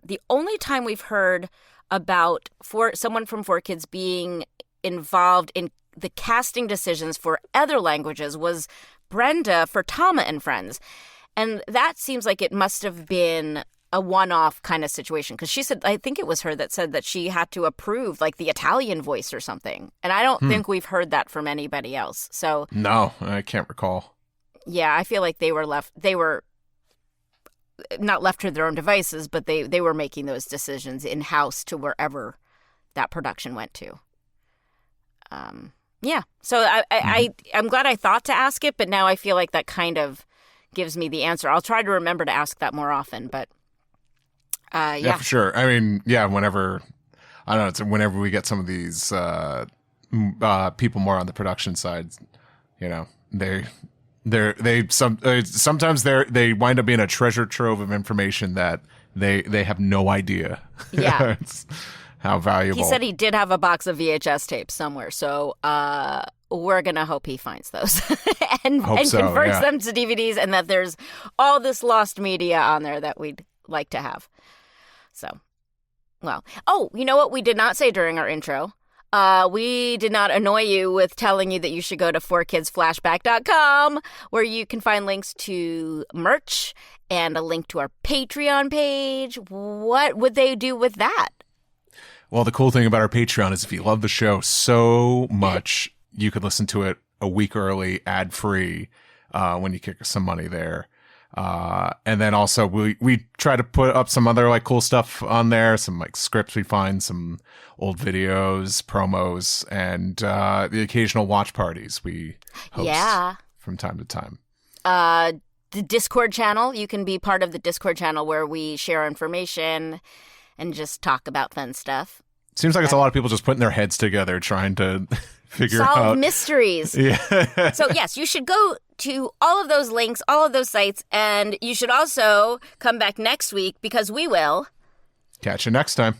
the only time we've heard about someone from 4Kids being involved in the casting decisions for other languages was Brenda for Tama and Friends. And that seems like it must have been a one-off kind of situation because she said, I think it was her that said that she had to approve like the Italian voice or something. And I don't think we've heard that from anybody else. So no, I can't recall. Yeah, I feel like they were not left to their own devices, but they were making those decisions in-house to wherever that production went to. Yeah. So I'm glad I thought to ask it, but now I feel like that kind of gives me the answer. I'll try to remember to ask that more often, but yeah, for sure. I mean, yeah, whenever we get some of these people more on the production side, sometimes they wind up being a treasure trove of information that they have no idea. Yeah. How valuable. He said he did have a box of VHS tapes somewhere, so we're gonna hope he finds those and converts them to DVDs, and that there's all this lost media on there that we'd like to have. So, well. Oh, you know what we did not say during our intro? We did not annoy you with telling you that you should go to 4kidsflashback.com, where you can find links to merch and a link to our Patreon page. What would they do with that? Well, the cool thing about our Patreon is if you love the show so much, you could listen to it a week early, ad-free, when you kick us some money there. And then also we try to put up some other like cool stuff on there, some like scripts we find, some old videos, promos, and the occasional watch parties we host from time to time. The Discord channel, you can be part of the Discord channel where we share information and just talk about fun stuff. Seems like it's a lot of people just putting their heads together trying to figure out. Solve mysteries. Yeah. So yes, you should go to all of those links, all of those sites, and you should also come back next week because we will. Catch you next time.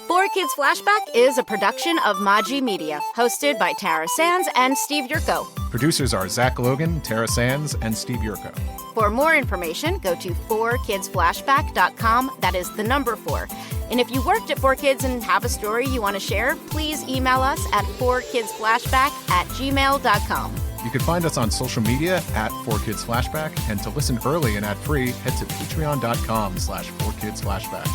4Kids Flashback is a production of Maji Media, hosted by Tara Sands and Steve Yurko. Producers are Zach Logan, Tara Sands, and Steve Yurko. For more information, go to 4kidsflashback.com. That is the number 4. And if you worked at 4Kids and have a story you want to share, please email us at 4kidsflashback@gmail.com. You can find us on social media at 4Kids Flashback, and to listen early and ad-free, head to patreon.com/4kidsflashback.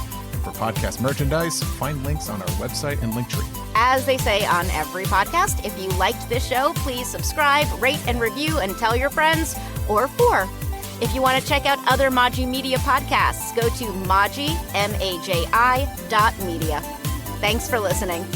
For podcast merchandise, find links on our website and Linktree. As they say on every podcast, if you liked this show, please subscribe, rate, and review, and tell your friends or 4. If you want to check out other Maji Media podcasts, go to Maji, M-A-J-I.media. Thanks for listening.